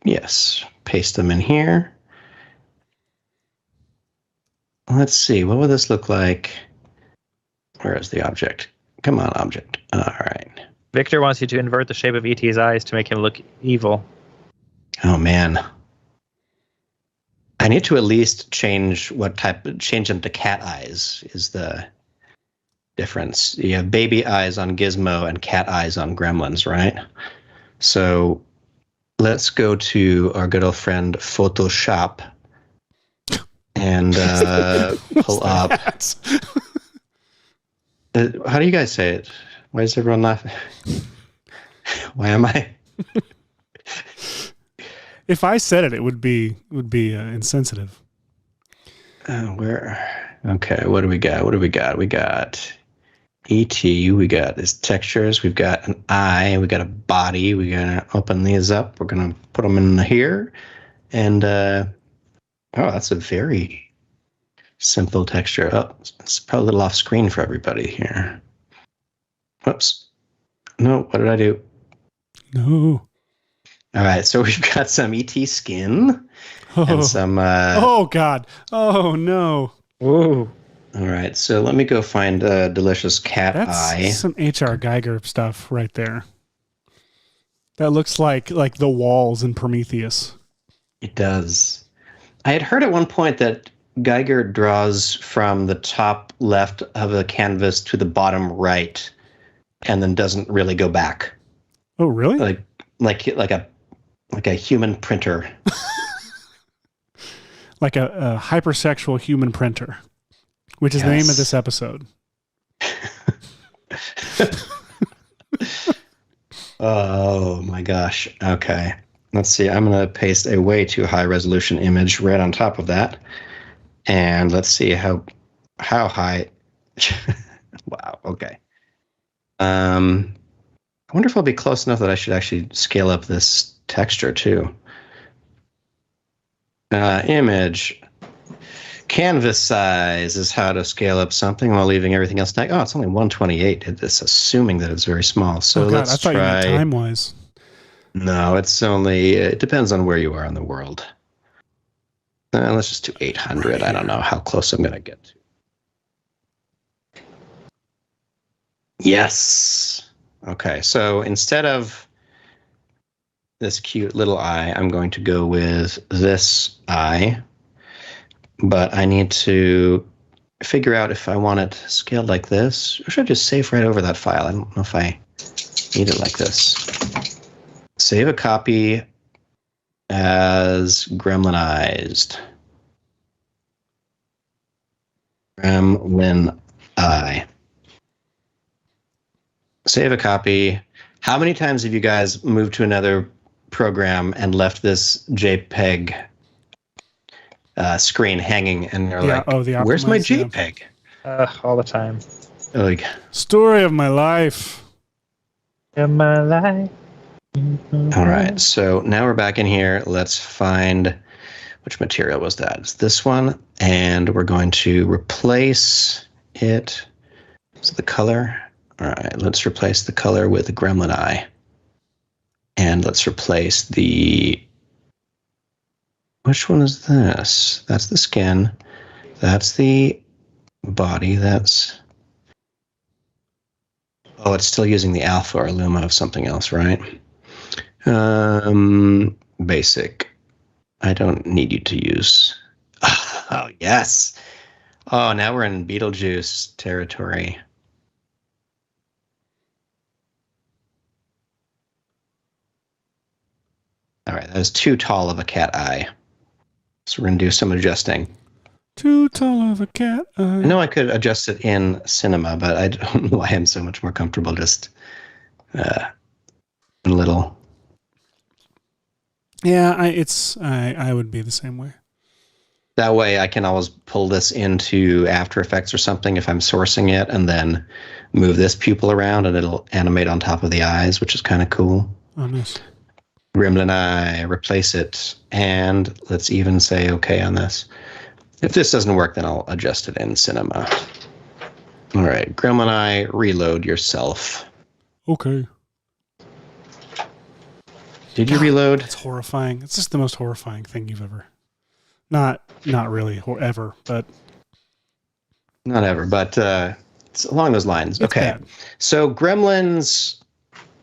yes, paste them in here. Let's see, what would this look like? Where is the object? Come on, object. All right. Victor wants you to invert the shape of E.T.'s eyes to make him look evil. Oh, man. I need to at least change them to cat eyes is the difference. You have baby eyes on Gizmo and cat eyes on Gremlins, right? So let's go to our good old friend Photoshop and pull up. How do you guys say it? Why is everyone laughing? Why am I? If I said it, it would be insensitive. Where? Okay, what do we got? We got ET. We got these textures. We've got an eye. We got a body. We're gonna open these up. We're gonna put them in here, and that's a very simple texture. Oh, it's probably a little off screen for everybody here. Whoops. No, what did I do? No. All right, so we've got some ET skin and some... oh, God. Oh, no. Ooh. All right, so let me go find a delicious cat eye. That's some H.R. Geiger stuff right there. That looks like the walls in Prometheus. It does. I had heard at one point that Geiger draws from the top left of a canvas to the bottom right and then doesn't really go back. Oh, really? Like a human printer. Like a hypersexual human printer, which is the name of this episode. Oh my gosh. Okay. Let's see. I'm going to paste a way too high resolution image right on top of that. And let's see how high. Wow. Okay. I wonder if I'll be close enough that I should actually scale up this texture too. Image. Canvas size is how to scale up something while leaving everything else. Oh, it's only 128. It's assuming that it's very small. So let's try. I thought you meant time-wise. No, it's only. It depends on where you are in the world. Let's just do 800. Right. I don't know how close I'm going to get to. Yes. Okay, so instead of this cute little eye, I'm going to go with this eye. But I need to figure out if I want it scaled like this, or should I just save right over that file? I don't know if I need it like this. Save a copy as gremlinized. Gremlin eye. Save a copy. How many times have you guys moved to another program and left this JPEG screen hanging and they're like, where's my JPEG? All the time. Like, story of my life. In my life. All right, so now we're back in here. Let's find, which material was that? It's this one, and we're going to replace it. So the color. All right, let's replace the color with the gremlin eye. And let's replace the... Which one is this? That's the skin. That's the body. That's... Oh, it's still using the alpha or luma of something else, right? Basic. I don't need you to use... Oh, yes. Oh, now we're in Beetlejuice territory. All right, that is too tall of a cat eye. So we're going to do some adjusting. Too tall of a cat eye. I know I could adjust it in cinema, but I don't know why I'm so much more comfortable just a little. Yeah, I would be the same way. That way I can always pull this into After Effects or something if I'm sourcing it, and then move this pupil around and it'll animate on top of the eyes, which is kind of cool. Oh, nice. Gremlin eye, replace it, and let's even say okay on this. If this doesn't work, then I'll adjust it in Cinema. All right, Gremlin eye, reload yourself. Okay. Did you reload? It's horrifying. It's just the most horrifying thing you've ever. Not really ever, but not ever, but it's along those lines. It's okay, bad. So Gremlins.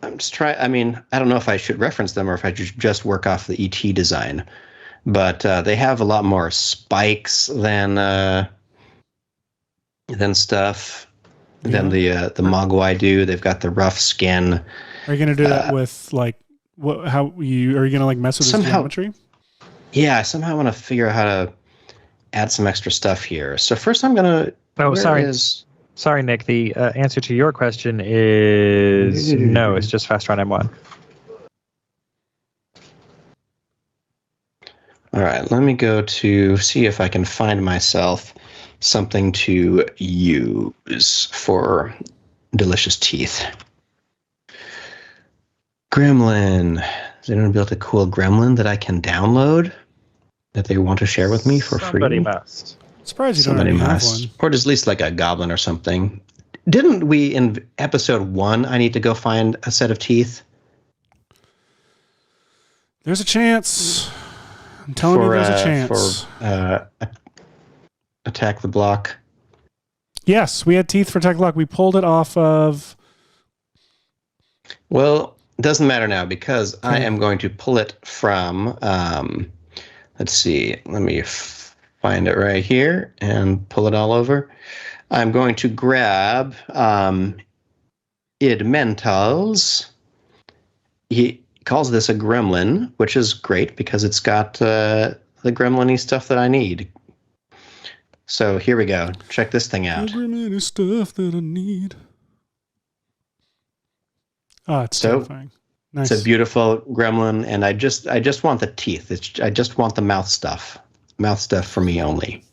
I'm just trying. I mean, I don't know if I should reference them or if I should just work off the ET design, but they have a lot more spikes than stuff than the Mogwai do. They've got the rough skin. Are you gonna do that with like what? How are you gonna like mess with this geometry? Yeah, I somehow want to figure out how to add some extra stuff here. So first I'm going to... Oh, sorry. Sorry, Nick. The answer to your question is no. It's just Fast Run M1. All right, let me go to see if I can find myself something to use for delicious teeth. Gremlin. Has anyone built a cool gremlin that I can download that they want to share with me for free? Somebody must. Surprised you don't already have one. Or just at least like a goblin or something. Didn't we, in episode 1, I need to go find a set of teeth? There's a chance. I'm telling you there's a chance. For Attack the Block. Yes, we had teeth for Attack the Block. We pulled it off of... Well... It doesn't matter now because I am going to pull it from, let's see, let me find it right here and pull it all over. I'm going to grab Idmentals. He calls this a gremlin, which is great because it's got the gremlin-y stuff that I need. So here we go. Check this thing out. The gremlin-y stuff that I need. Oh, it's terrifying. Nice. It's a beautiful gremlin, and I just want the teeth. I just want the mouth stuff. Mouth stuff for me only.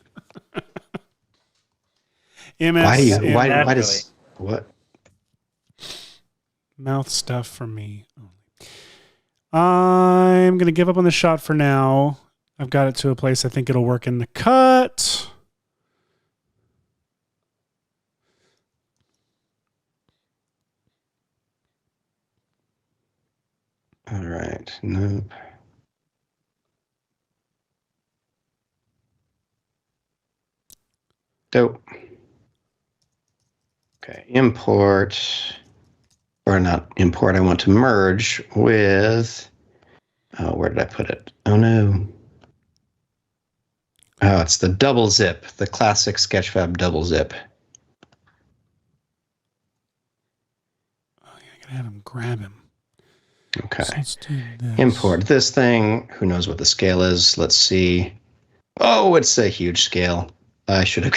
Why does what? Mouth stuff for me only. I'm gonna give up on the shot for now. I've got it to a place I think it'll work in the cut. All right. Nope. Dope. Okay. Import, or not import. I want to merge with. Oh, where did I put it? Oh no. Oh, it's the double zip, the classic Sketchfab double zip. Oh, yeah, I gotta have him grab him. Okay. So let's do this. Import this thing. Who knows what the scale is? Let's see. Oh, it's a huge scale. I should have.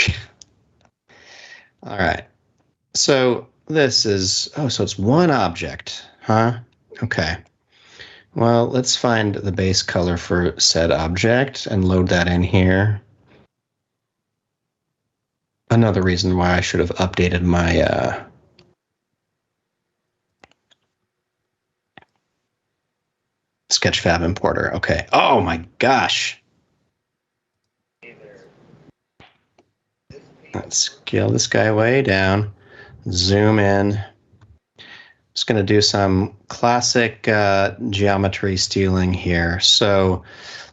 All right. So this is. Oh, so it's one object, huh? Okay. Well, let's find the base color for said object and load that in here. Another reason why I should have updated my Sketchfab importer. Okay. Oh my gosh. Let's scale this guy way down. Zoom in. Just going to do some classic geometry stealing here. So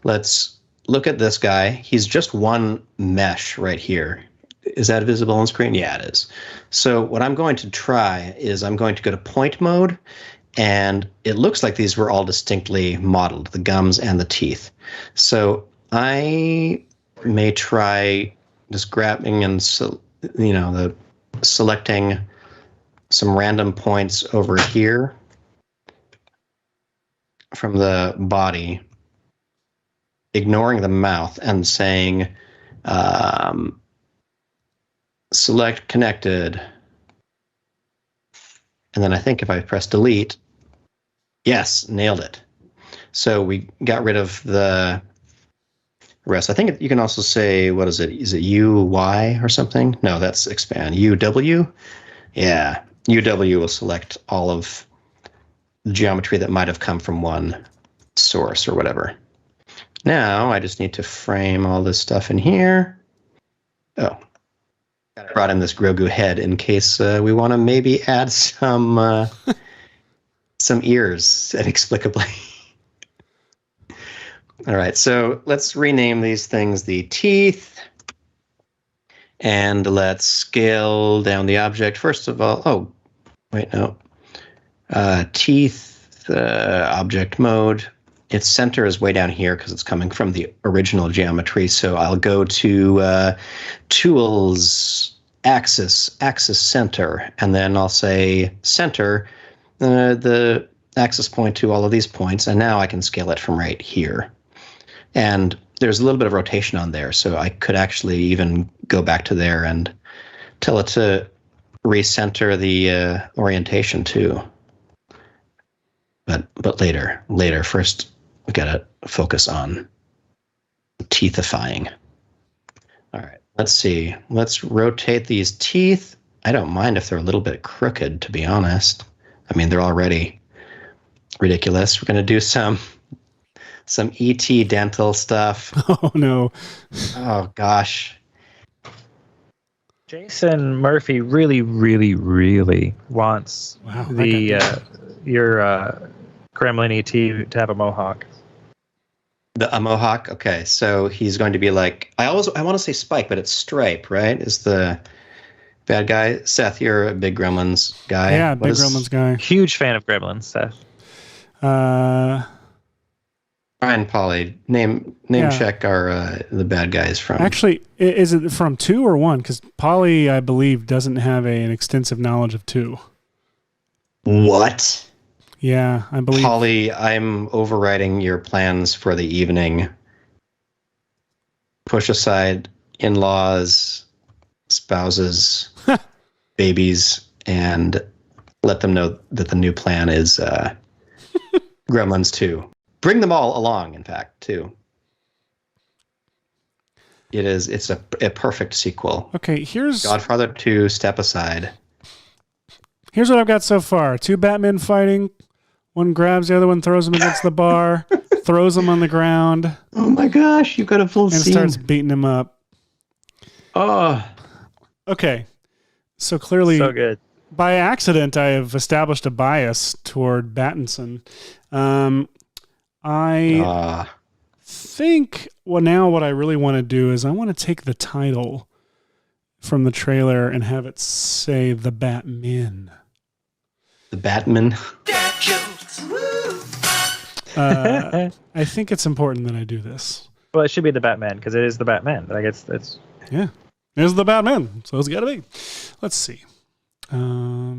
let's look at this guy. He's just one mesh right here. Is that visible on screen? Yeah, it is. So what I'm going to try is I'm going to go to point mode. And it looks like these were all distinctly modeled, the gums and the teeth. So I may try just grabbing and, selecting some random points over here from the body, ignoring the mouth and saying, select connected. And then I think if I press delete, yes, nailed it. So we got rid of the rest. I think you can also say, what is it? Is it UY or something? No, that's expand. UW? Yeah. UW will select all of the geometry that might have come from one source or whatever. Now I just need to frame all this stuff in here. Oh, I brought in this Grogu head in case we want to maybe add some ears inexplicably. All right, so let's rename these things the teeth, and let's scale down the object. First of all, oh, wait, no. Teeth, object mode. Its center is way down here because it's coming from the original geometry. So I'll go to Tools, Axis Center, and then I'll say center, the axis point to all of these points, and now I can scale it from right here. And there's a little bit of rotation on there, so I could actually even go back to there and tell it to recenter the orientation too. But later. First, we gotta focus on teethifying. All right, let's see. Let's rotate these teeth. I don't mind if they're a little bit crooked, to be honest. I mean, they're already ridiculous. We're gonna do some ET dental stuff. Oh no. Oh gosh. Jason Murphy really wants your Gremlin ET to have a mohawk. A mohawk? Okay, so he's going to be like, I want to say Spike, but it's Stripe, right? Is the bad guy. Seth, you're a big Gremlins guy. Yeah, big Gremlins guy. Huge fan of Gremlins, Seth. Ryan Polly, name check our the bad guys from. Actually, is it from 2 or 1? Because Polly, I believe, doesn't have an extensive knowledge of 2. What? Yeah, I believe. Polly, I'm overriding your plans for the evening. Push aside in-laws, spouses, babies, and let them know that the new plan is Gremlins 2. Bring them all along, in fact, too. It's a perfect sequel. Okay, here's Godfather 2, Step Aside. Here's what I've got so far. 2 Batmen fighting. One grabs the other one, throws him against the bar, throws him on the ground. Oh my gosh, you've got a full scene. And starts beating him up. Oh. Okay. So clearly, so good. By accident, I have established a bias toward Battinson. I think now what I really want to do is I want to take the title from the trailer and have it say The Batmen. The Batman? I think it's important that I do this. Well, it should be the Batman because it is the Batman. I guess that's yeah. It's the Batman, so it's got to be. Let's see. Yeah,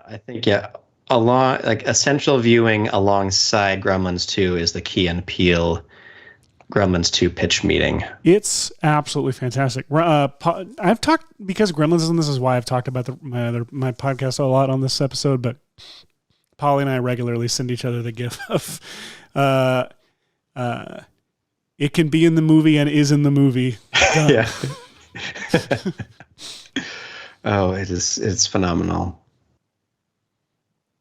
I think essential viewing alongside Gremlins 2 is the Key and Peele Gremlins 2 pitch meeting. It's absolutely fantastic. I've talked, because Gremlins is in this, is why I've talked about my podcast a lot on this episode, but Polly and I regularly send each other the gif of it can be in the movie and is in the movie. Yeah. Oh, it's phenomenal.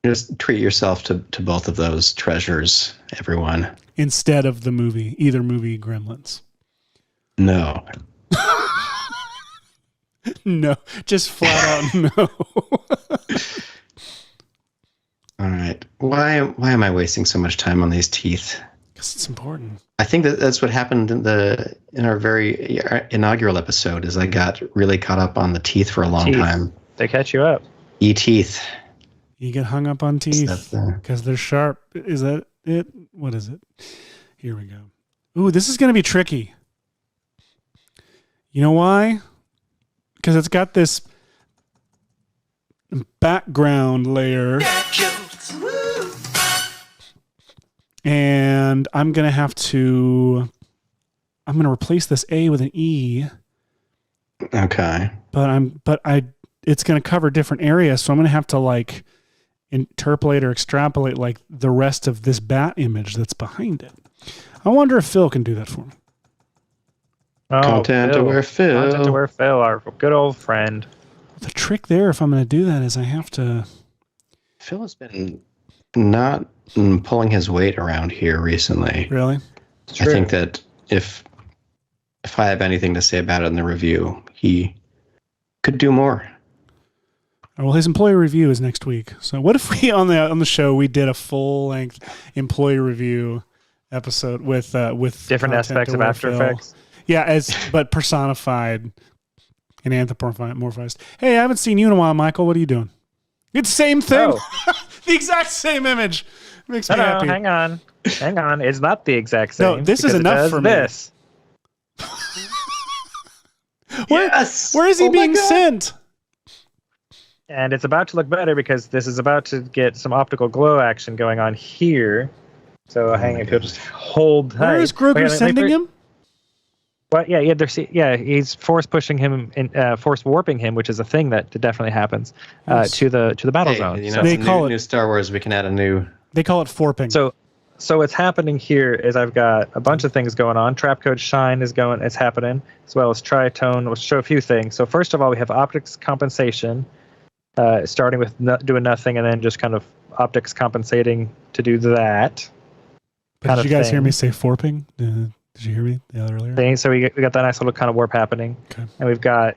Just treat yourself to both of those treasures, everyone. Instead of the movie, either movie, Gremlins. No. No, just flat out no. All right. Why am I wasting so much time on these teeth? Because it's important. I think that's what happened in our very inaugural episode. Is I got really caught up on the teeth for a long time. They catch you up. E-teeth. You get hung up on teeth because they're sharp. Is that it? What is it? Here we go. Ooh, this is going to be tricky. You know why? Because it's got this background layer. And I'm going to replace this A with an E. Okay. But it's going to cover different areas, so I'm going to have to interpolate or extrapolate like the rest of this bat image that's behind it. I wonder if Phil can do that for me. Oh, Content aware Phil. Content aware Phil, our good old friend. The trick there, if I'm going to do that, is I have to... Phil has been not pulling his weight around here recently. Really? I think that if I have anything to say about it in the review, he could do more. Well, his employee review is next week. So what if we on the show we did a full length employee review episode with different aspects of After Effects? Yeah, but personified and anthropomorphized. Hey, I haven't seen you in a while, Michael. What are you doing? It's the same thing. Oh. The exact same image. Makes me happy. Hang on. It's not the exact same. No, this is enough for me. Where is he being sent? And it's about to look better because this is about to get some optical glow action going on here. So hang on, just hold tight. Where is Grogu sending him? Well, yeah, he's force pushing him, force warping him, which is a thing that definitely happens to the battle zone. You know, they call it new Star Wars. We can add a new. They call it forping. So what's happening here is I've got a bunch of things going on. Trap code shine is happening, as well as tritone. We'll show a few things. So first of all, we have optics compensation, starting with doing nothing, and then just kind of optics compensating to do that. Did you guys hear me say forping? Did you hear me earlier? So we got that nice little kind of warp happening. Okay. And we've got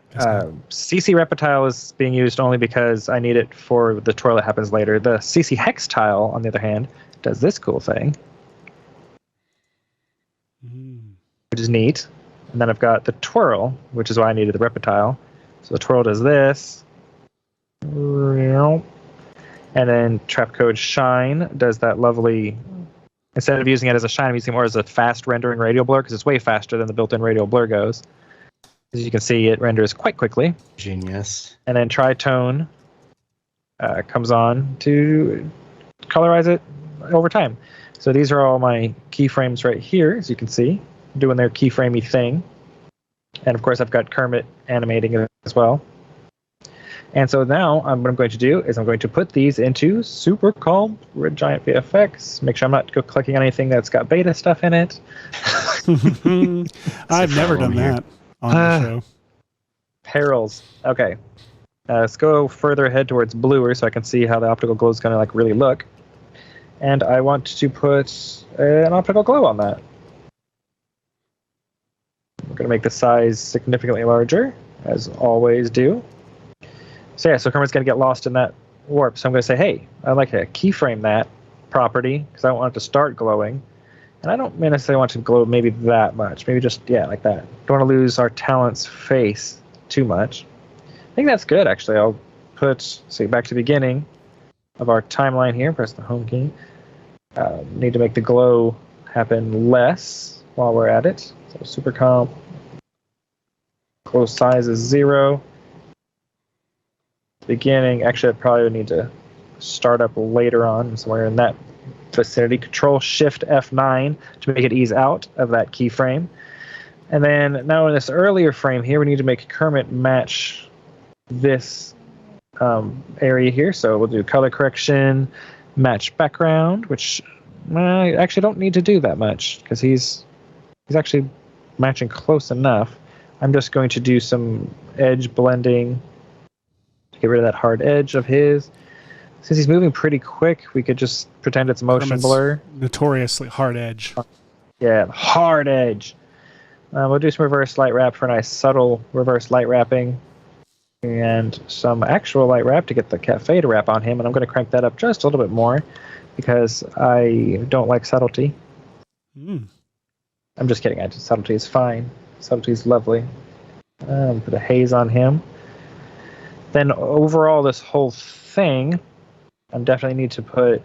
CC Reptile is being used only because I need it for the twirl that happens later. The CC Hex Tile, on the other hand, does this cool thing, which is neat. And then I've got the twirl, which is why I needed the Reptile. So the twirl does this. And then Trap Code Shine does that lovely... Instead of using it as a shine, I'm using it more as a fast rendering radial blur because it's way faster than the built-in radial blur goes. As you can see, it renders quite quickly. Genius. And then tritone comes on to colorize it over time. So these are all my keyframes right here, as you can see, doing their keyframey thing. And of course, I've got Kermit animating it as well. And so now what I'm going to do is I'm going to put these into Super Calm Red Giant VFX. Make sure I'm not clicking on anything that's got beta stuff in it. I've never done that on the show. Perils. Okay. Let's go further ahead towards bluer so I can see how the optical glow is going to like really look. And I want to put an optical glow on that. We're going to make the size significantly larger, as always do. So yeah, so Kermit's going to get lost in that warp. So I'm going to say, hey, I'd like to keyframe that property because I don't want it to start glowing. And I don't necessarily want to glow maybe that much. Maybe just, like that. Don't want to lose our talent's face too much. I think that's good, actually. I'll put, back to the beginning of our timeline here. Press the home key. Need to make the glow happen less while we're at it. So super comp. Glow size is 0. Beginning, actually, I probably would need to start up later on, somewhere in that vicinity. Control Shift F9 to make it ease out of that keyframe. And then now in this earlier frame here, we need to make Kermit match this area here. So we'll do color correction, match background, which I actually don't need to do that much because he's actually matching close enough. I'm just going to do some edge blending. Get rid of that hard edge of his. Since he's moving pretty quick, we could just pretend it's motion blur. Notoriously hard edge. Yeah, hard edge. We'll do some reverse light wrap for a nice subtle reverse light wrapping. And some actual light wrap to get the cafe to wrap on him. And I'm going to crank that up just a little bit more because I don't like subtlety. I'm just kidding. Subtlety is fine. Subtlety is lovely. Put a haze on him. Then overall, this whole thing, I definitely need to put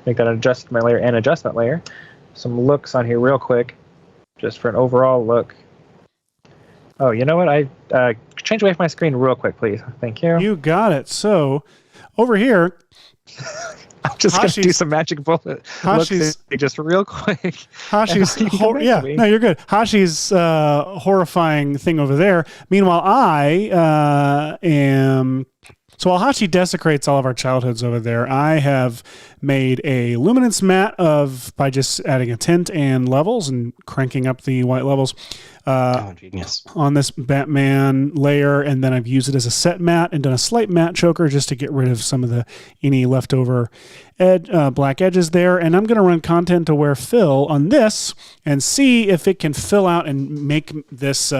make that an adjustment layer and adjustment layer. Some looks on here real quick, just for an overall look. Oh, you know what? I change away from my screen real quick, please. Thank you. You got it. So over here, I'm just going to do some magic bullet looks just real quick. Hashi's, no, you're good. Hashi's horrifying thing over there. Meanwhile, I am So while Hashi desecrates all of our childhoods over there, I have made a luminance matte by just adding a tint and levels and cranking up the white levels genius. on this Batman layer, and then I've used it as a set matte and done a slight matte choker just to get rid of some of any leftover black edges there. And I'm going to run content aware fill on this and see if it can fill out and make this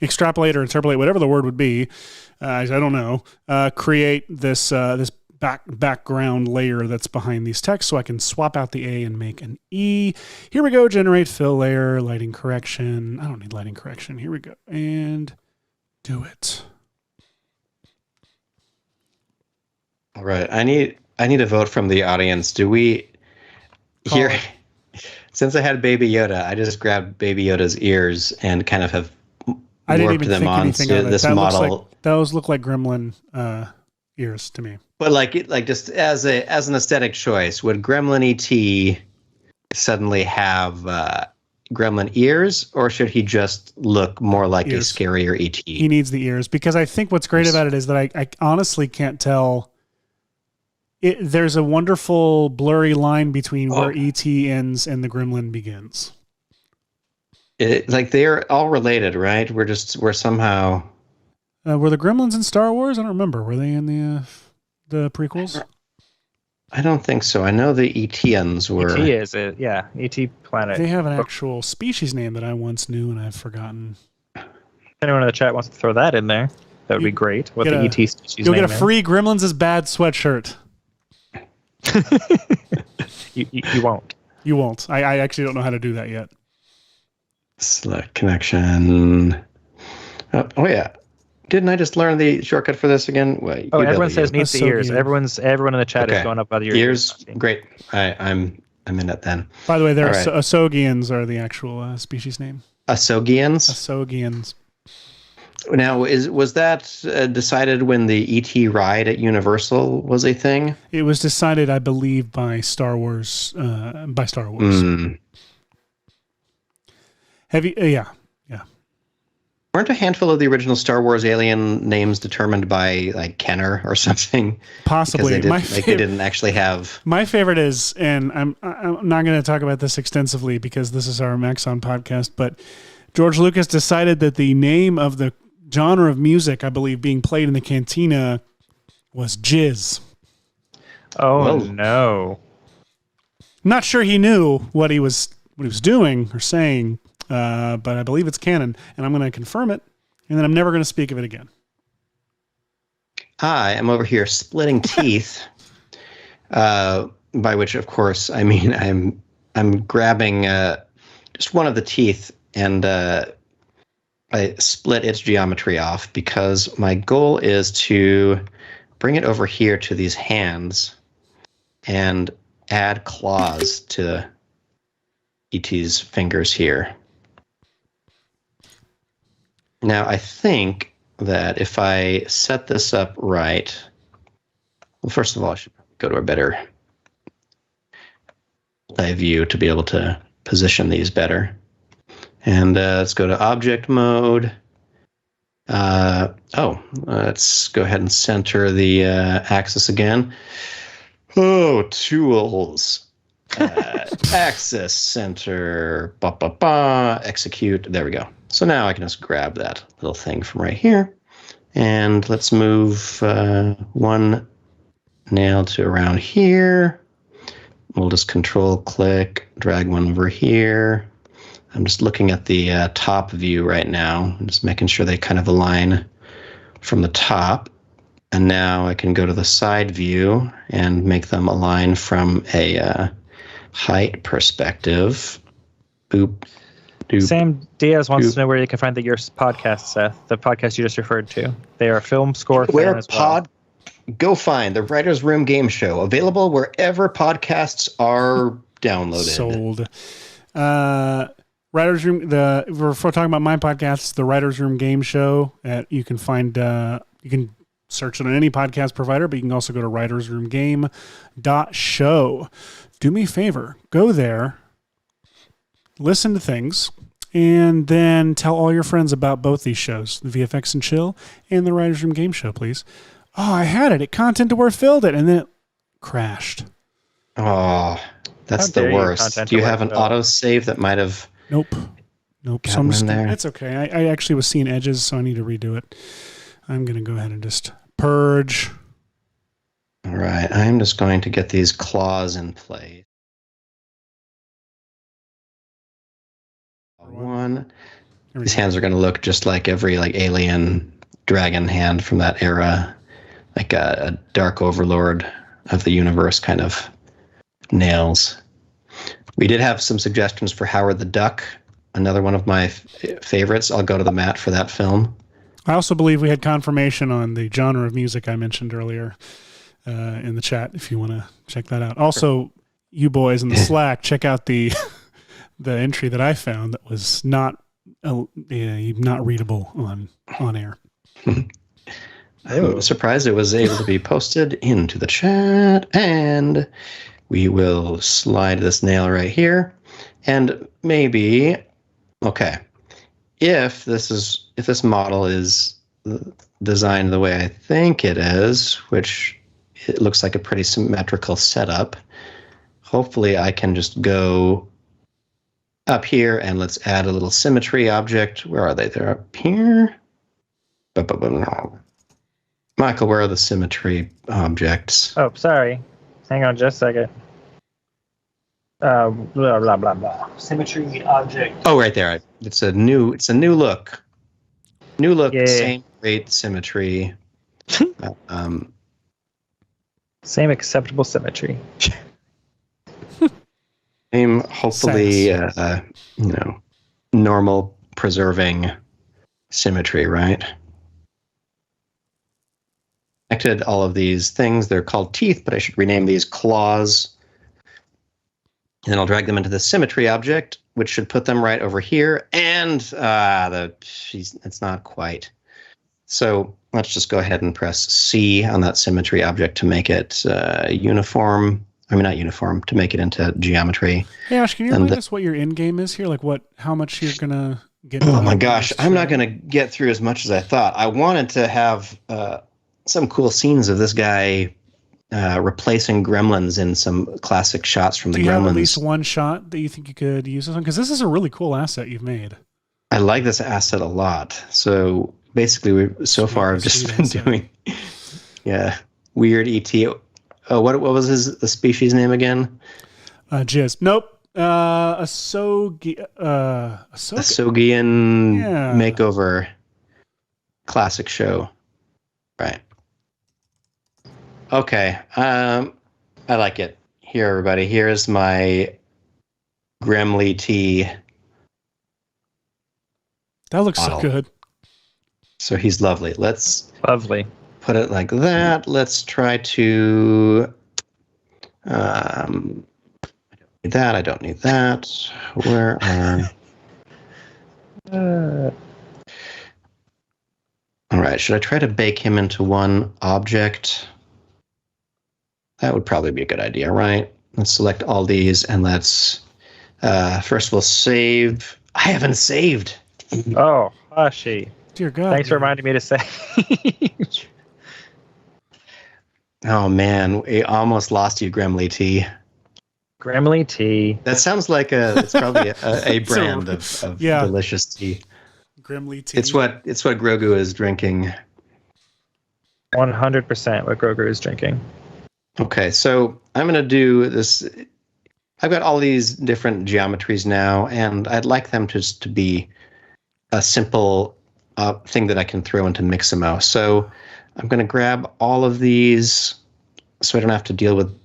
extrapolate or interpolate, whatever the word would be. I don't know. Create this background layer that's behind these texts, so I can swap out the A and make an E. Here we go. Generate fill layer, lighting correction. I don't need lighting correction. Here we go, and do it. All right. I need a vote from the audience. Do we here? Since I had Baby Yoda, I just grabbed Baby Yoda's ears and kind of have warped them onto this model. Those look like gremlin ears to me. But just as an aesthetic choice, would Gremlin ET suddenly have gremlin ears, or should he just look more like a scarier ET? He needs the ears, because I think what's great about it is that I honestly can't tell. There's a wonderful blurry line between where ET ends and the gremlin begins. They're all related, right? We're somehow. Were the gremlins in Star Wars? I don't remember. Were they in the prequels? I don't think so. I know the ETians were. ET is it? Yeah, ET planet. They have an actual species name that I once knew and I've forgotten. If anyone in the chat wants to throw that in there, that would be great. What the ET species name is. You'll get a free Gremlins is Bad sweatshirt. You won't. You won't. I actually don't know how to do that yet. Select connection. Oh yeah. Didn't I just learn the shortcut for this again? Well, everyone says needs the ears. Everyone in the chat is going up by the ears. Great. I'm in it then. By the way, Asogians are the actual species name. Asogians? Asogians. Now, was that decided when the ET ride at Universal was a thing? It was decided, I believe, by Star Wars. Have you? Yeah. Weren't a handful of the original Star Wars alien names determined by Kenner or something? Possibly. They didn't actually have. My favorite is, and I'm not going to talk about this extensively because this is our Maxon podcast, but George Lucas decided that the name of the genre of music, I believe, being played in the cantina was jizz. Oh, no. Not sure he knew what he was doing or saying. But I believe it's canon, and I'm going to confirm it, and then I'm never going to speak of it again. I am over here splitting teeth, by which, of course, I mean I'm grabbing just one of the teeth, and I split its geometry off because my goal is to bring it over here to these hands and add claws to ET's fingers here. Now, I think that if I set this up right, well, first of all, I should go to a better eye view to be able to position these better. And let's go to object mode. Let's go ahead and center the axis again. Oh, tools. Axis center. Execute. There we go. So now I can just grab that little thing from right here, and let's move one nail to around here. We'll just control click, drag one over here. I'm just looking at the top view right now. I'm just making sure they kind of align from the top. And now I can go to the side view and make them align from a height perspective. Boop. Sam Diaz wants to know where you can find your podcast, Seth, the podcast you just referred to. They are a film score fan as well. Go find the Writer's Room Game Show, available wherever podcasts are downloaded. Sold. Writer's Room, if we're talking about my podcast, the Writer's Room Game Show, you can find, you can search it on any podcast provider, but you can also go to writersroomgame.show. Do me a favor, go there, listen to things, and then tell all your friends about both these shows, the VFX and Chill and the Writers Room Game Show, please. Oh, I had it. It content aware filled it, and then it crashed. Oh, that's the worst. Do you have an autosave that might have... Nope. So I'm just there? It's okay. I actually was seeing edges, so I need to redo it. I'm going to go ahead and just purge. All right. I'm just going to get these claws in place. One. These hands are going to look just like every alien dragon hand from that era, like a dark overlord of the universe kind of nails. We did have some suggestions for Howard the Duck, another one of my favorites. I'll go to the mat for that film. I also believe we had confirmation on the genre of music I mentioned earlier in the chat, if you want to check that out. Also, you boys in the Slack, check out the entry that I found that was not readable on air. I'm surprised it was able to be posted into the chat, and we will slide this nail right here, and maybe, okay, if this model is designed the way I think it is, which it looks like a pretty symmetrical setup, hopefully I can just go up here and let's add a little symmetry object. Where are they? They're up here. Michael, where are the symmetry objects? Oh, sorry. Hang on just a second. Blah, blah, blah, blah. Symmetry object. Oh, right there. It's a new look. New look, yeah. Same rate symmetry. Same acceptable symmetry. Same, hopefully, normal preserving symmetry, right? Connected all of these things. They're called teeth, but I should rename these claws. And then I'll drag them into the symmetry object, which should put them right over here. And it's not quite. So let's just go ahead and press C on that symmetry object to make it uniform. I mean, not uniform, to make it into geometry. Hey, Ash, can you remind us what your end game is here? Like how much you're going to get? Oh my gosh, I'm not going to get through as much as I thought. I wanted to have some cool scenes of this guy replacing Gremlins in some classic shots from the Gremlins. Do you have at least one shot that you think you could use this on? Because this is a really cool asset you've made. I like this asset a lot. So basically, I've just been doing, weird ET. Oh, what was the species name again? Jizz. Nope. Asogian makeover classic show. Right. Okay. I like it. Here, everybody. Here's my Gremlins T. That looks model. so good. So he's lovely. Lovely. Put it like that. Let's try to. I don't need that. Where are? All right. Should I try to bake him into one object? That would probably be a good idea, right? Let's select all these and let's. First, we'll save. I haven't saved. Oh, Hashi. Dear God. Thanks for reminding me to say. Oh, man. We almost lost you, Gremlins T. Gremlins T. That sounds like it's probably a brand of delicious tea. Gremlins T. It's what Grogu is drinking. 100% what Grogu is drinking. Okay, so I'm going to do this. I've got all these different geometries now, and I'd like them just to be a simple thing that I can throw into Mixamo. So I'm going to grab all of these so I don't have to deal with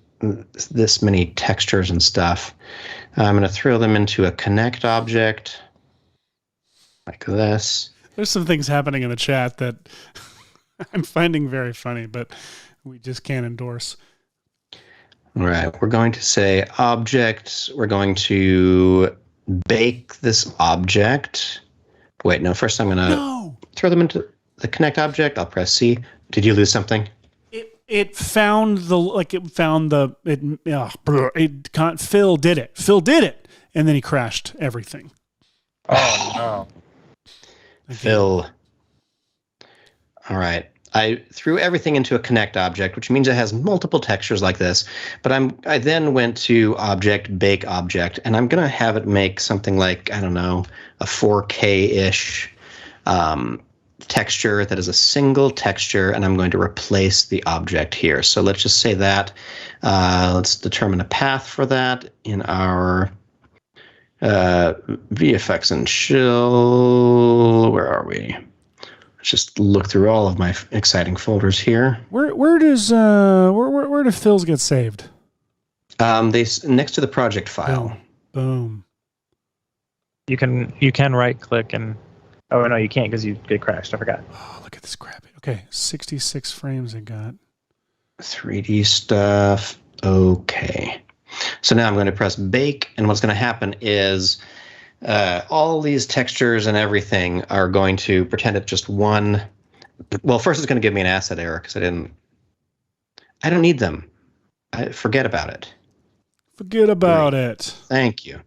this many textures and stuff. I'm going to throw them into a connect object like this. There's some things happening in the chat that I'm finding very funny, but we just can't endorse. All right, we're going to say object. We're going to bake this object. Wait, no, first I'm going to throw them into the connect object. I'll press C. Did you lose something? Phil did it. Phil did it. And then he crashed everything. Oh, no. Phil. All right. I threw everything into a connect object, which means it has multiple textures like this. But I then went to object, bake object, and I'm going to have it make something like, I don't know, a 4K-ish texture that is a single texture, and I'm going to replace the object here. So let's just say that. Let's determine a path for that in our VFX and Chill. Where are we? Let's just look through all of my exciting folders here. Where do fills get saved? They next to the project file. Boom. You can right click and oh no, you can't because you get crashed. I forgot. Oh, look at this crap. Okay, 66 frames it got. 3D stuff. Okay. So now I'm going to press bake, and what's going to happen is all these textures and everything are going to pretend it's just one. Well, first it's going to give me an asset error because I don't need them. Forget about it. Forget about it. Thank you.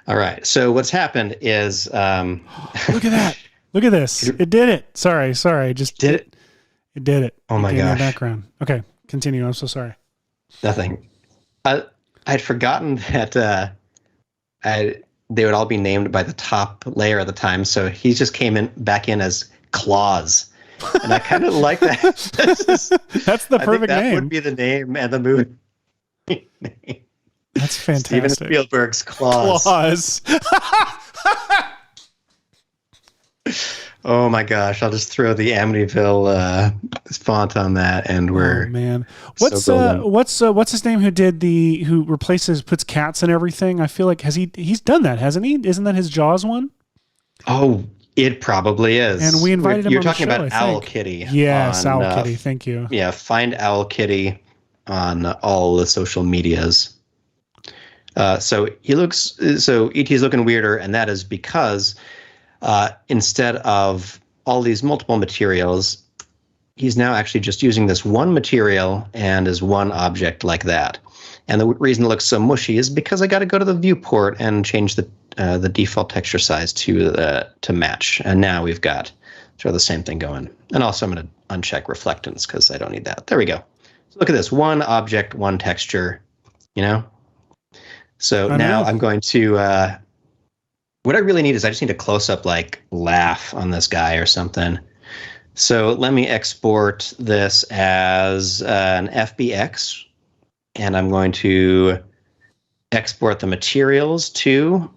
All right. So what's happened is look at that. Look at this. It did it. Sorry. Just did it. It did it. Oh my gosh. Background. Okay. Continue. I'm so sorry. Nothing. I'd forgotten that they would all be named by the top layer at the time. So he just came back in as Claus. And I kind of like that. That's the perfect name. That would be the name and the movie name. That's fantastic. Steven Spielberg's Claus. Oh my gosh! I'll just throw the Amityville font on that, and we're man. What's his name? Who puts cats and everything? I feel like he's done that, hasn't he? Isn't that his Jaws one? Oh, it probably is. And we invited him. You're on talking the show, about Owl Kitty. Yes, Owl Kitty. Thank you. Yeah, find Owl Kitty on all the social medias. So E.T.'s looking weirder, and that is because instead of all these multiple materials, he's now actually just using this one material and as one object like that. And the reason it looks so mushy is because I got to go to the viewport and change the default texture size to match. And now we've got sort of the same thing going. And also I'm going to uncheck reflectance because I don't need that. There we go. So look at this, one object, one texture, So I'm going to, what I really need is I just need a close-up like laugh on this guy or something. So let me export this as an FBX, and I'm going to export the materials too.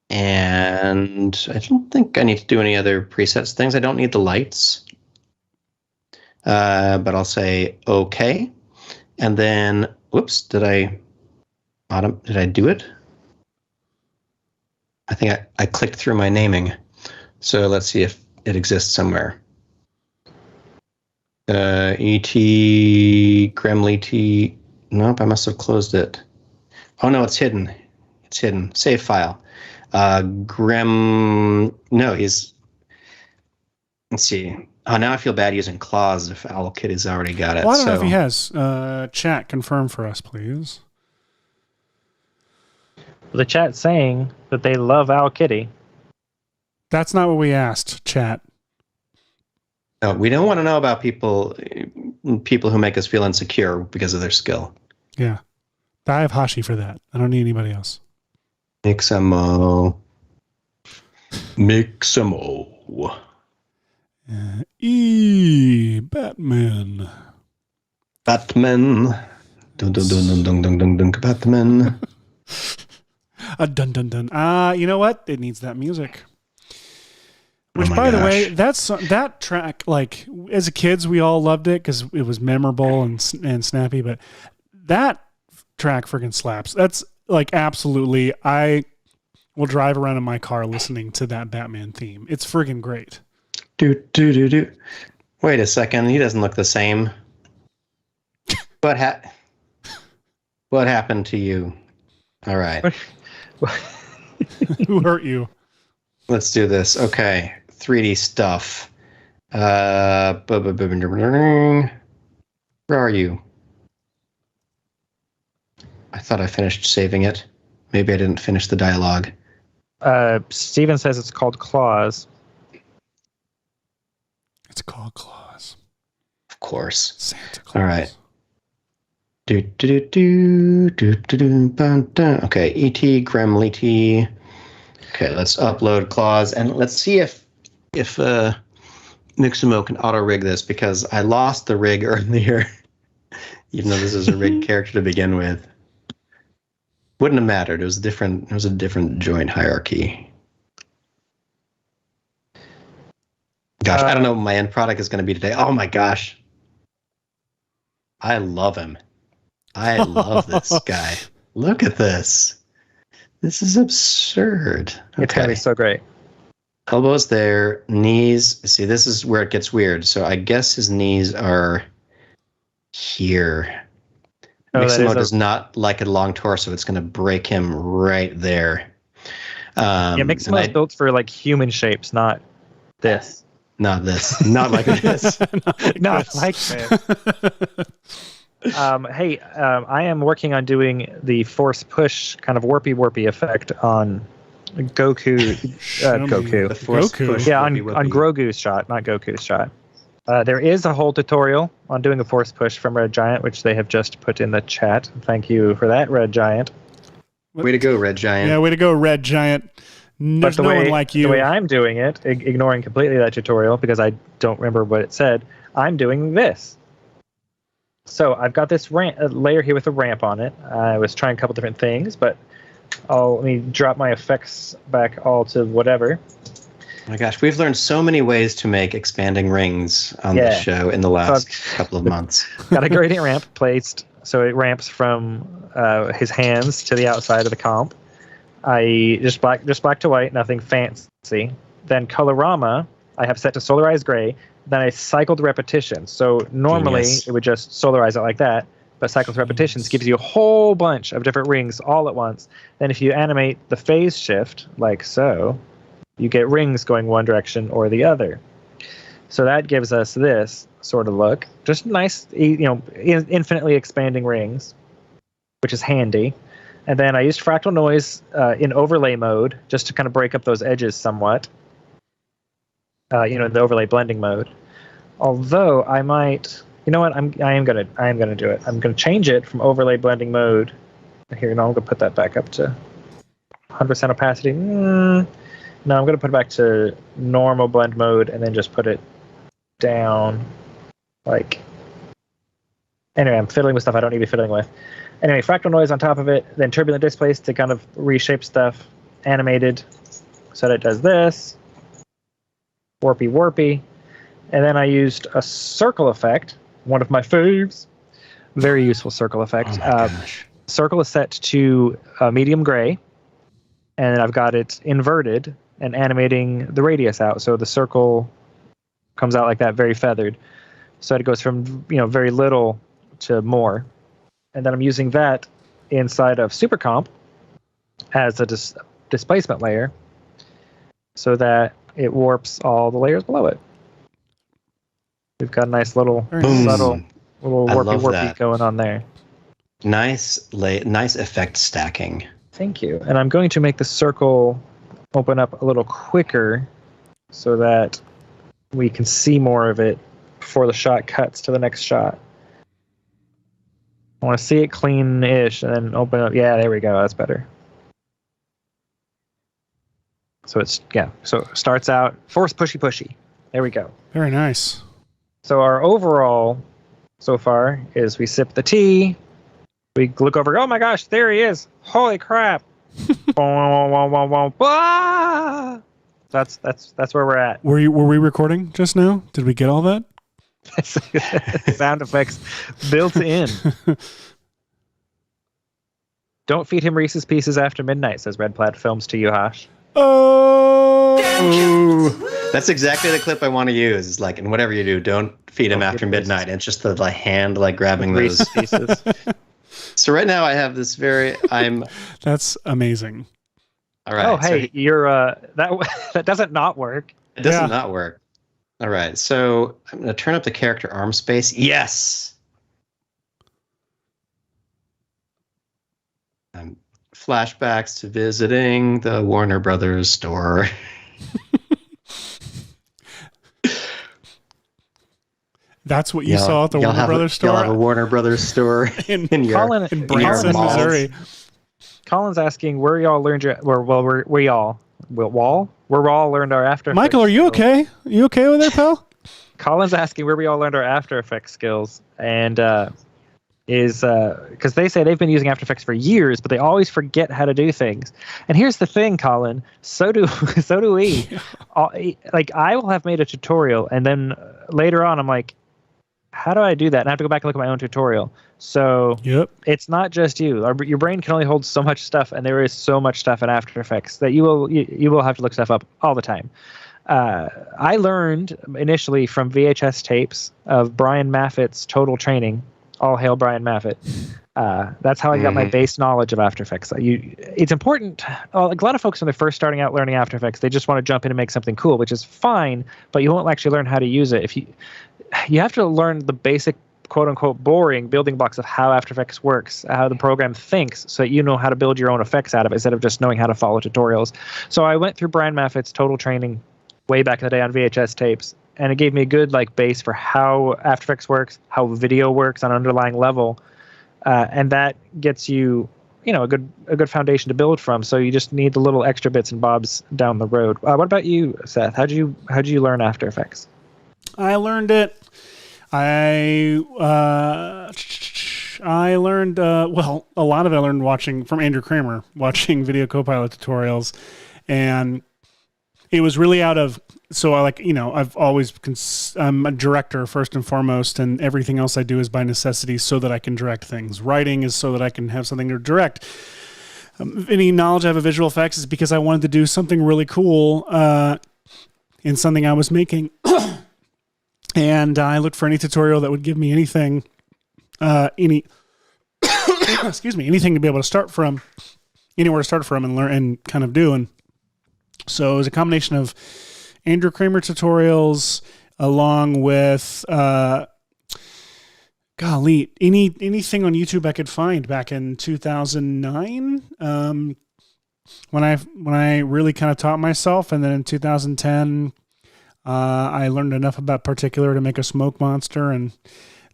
And I don't think I need to do any other presets things. I don't need the lights, but I'll say okay. And then, whoops, did I do it? I think I clicked through my naming. So let's see if it exists somewhere. E.T. Gremlin T. Nope, I must have closed it. Oh no, it's hidden. It's hidden. Save file. No, let's see. Oh, now I feel bad using Claus if Owl Kitty's already got it. Well, I don't know if he has. Chat, confirm for us, please. The chat's saying that they love Owl Kitty. That's not what we asked, chat. No, we don't want to know about people who make us feel insecure because of their skill. Yeah. I have Hashi for that. I don't need anybody else. Mixamo. Batman. Batman. Dun dun dun dun dun dun dun dun. Batman. Dun dun dun. You know what? It needs that music. Which, by the way, that track, like, as kids, we all loved it because it was memorable and snappy. But that track freaking slaps. That's like absolutely. I will drive around in my car listening to that Batman theme. It's friggin' great. Do. Wait a second. He doesn't look the same. What happened to you? All right. Who hurt you? Let's do this. Okay. 3D stuff. Where are you? I thought I finished saving it. Maybe I didn't finish the dialogue. Steven says it's called Claus. It's called Claus. Of course. Santa Claus. All right. Okay, E.T. Gremlins. Okay, let's upload Claus and let's see if Mixamo can auto rig this because I lost the rig earlier, even though this is a rigged character to begin with. Wouldn't have mattered. It was a different joint hierarchy. Gosh, I don't know what my end product is going to be today. Oh my gosh. I love him. I love this guy. Look at this. This is absurd. Okay. It's going to be so great. Elbows there, knees. See, this is where it gets weird. So I guess his knees are here. Mixamo does not like a long torso. It's going to break him right there. Mixamo is built for like human shapes, not this. Not this. Not like this. Not like this. I am working on doing the force push kind of warpy effect on Goku. Goku. The force push. Yeah, on Grogu's shot, not Goku's shot. There is a whole tutorial on doing a force push from Red Giant, which they have just put in the chat. Thank you for that, Red Giant. Way to go, Red Giant. Yeah, way to go, Red Giant. There's no one like you. The way I'm doing it, ignoring completely that tutorial because I don't remember what it said, I'm doing this. So I've got this layer here with a ramp on it. I was trying a couple different things, but let me drop my effects back all to whatever. Oh my gosh, we've learned so many ways to make expanding rings on this show in the last couple of months. Got a gradient ramp placed, so it ramps from his hands to the outside of the comp. I just black to white, nothing fancy. Then Colorama, I have set to solarize gray. Then I cycled repetition. So normally it would just solarize it like that, but cycled repetitions gives you a whole bunch of different rings all at once. Then if you animate the phase shift like so, you get rings going one direction or the other. So that gives us this sort of look. Just nice, infinitely expanding rings, which is handy. And then I used fractal noise in overlay mode just to kind of break up those edges somewhat. The overlay blending mode. Although I might, I am gonna do it. I'm gonna change it from overlay blending mode. Here, I'm gonna put that back up to 100% opacity. No, I'm gonna put it back to normal blend mode and then just put it down. Anyway, I'm fiddling with stuff I don't need to be fiddling with. Anyway, fractal noise on top of it, then turbulent displace to kind of reshape stuff. Animated, so that it does this. Warpy. And then I used a circle effect, one of my faves. Very useful circle effect. Oh my gosh. Circle is set to medium gray, and I've got it inverted and animating the radius out. So the circle comes out like that, very feathered. So it goes from very little to more. And then I'm using that inside of SuperComp as a displacement layer so that it warps all the layers below it. We've got a nice little subtle little warpy going on there. Nice effect stacking. Thank you. And I'm going to make the circle open up a little quicker so that we can see more of it before the shot cuts to the next shot. I want to see it clean-ish and then open up. Yeah, there we go. That's better. So so it starts out force pushy. There we go. Very nice. So our overall so far is we sip the tea. We look over. Oh my gosh, there he is. Holy crap. That's where we're at. Were we recording just now? Did we get all that? Sound effects built in. Don't feed him Reese's Pieces after midnight, says Red Plaid Films to you, Hash. Oh, that's exactly the clip I want to use. Is like, and whatever you do, don't feed him after midnight. And it's just the hand grabbing those pieces. So right now I have this That's amazing. All right. Oh, hey, you're that doesn't not work. It does not work. All right, so I'm going to turn up the character arm space. Yes! Flashbacks to visiting the Warner Brothers store. That's what you saw at the Warner Brothers store? You'll have a Warner Brothers store in Branson, Missouri. Colin's asking where y'all learned your... Where we all learned our After Effects. Michael, are you okay? You okay over there, pal? Colin's asking where we all learned our After Effects skills, and is because they say they've been using After Effects for years, but they always forget how to do things. And here's the thing, Colin. So do we. Like, I will have made a tutorial, and then later on, I'm like, how do I do that? And I have to go back and look at my own tutorial. So It's not just you. Your brain can only hold so much stuff, and there is so much stuff in After Effects that you will have to look stuff up all the time. I learned initially from VHS tapes of Brian Maffitt's Total Training. All hail Brian Maffitt. That's how I got my base knowledge of After Effects. It's important. Like a lot of folks, when they're first starting out learning After Effects, they just want to jump in and make something cool, which is fine, but you won't actually learn how to use it. You have to learn the basic, quote unquote, boring building blocks of how After Effects works, how the program thinks, so that you know how to build your own effects out of it instead of just knowing how to follow tutorials. So I went through Brian Maffitt's Total Training way back in the day on VHS tapes, and it gave me a good base for how After Effects works, how video works on an underlying level, and that gets you a good foundation to build from. So you just need the little extra bits and bobs down the road. What about you, Seth? How'd you learn After Effects? I learned it. I learned a lot of it I learned watching from Andrew Kramer, watching Video Copilot tutorials, and it was really out of, so I've always, I'm a director first and foremost, and everything else I do is by necessity so that I can direct things. Writing is so that I can have something to direct. Any knowledge I have of visual effects is because I wanted to do something really cool in something I was making. And I looked for any tutorial that would give me anything, anything to be able to start from, anywhere to start from and learn and kind of do. And so it was a combination of Andrew Kramer tutorials along with, anything on YouTube I could find back in 2009, when I really kind of taught myself. And then in 2010, I learned enough about particular to make a smoke monster, and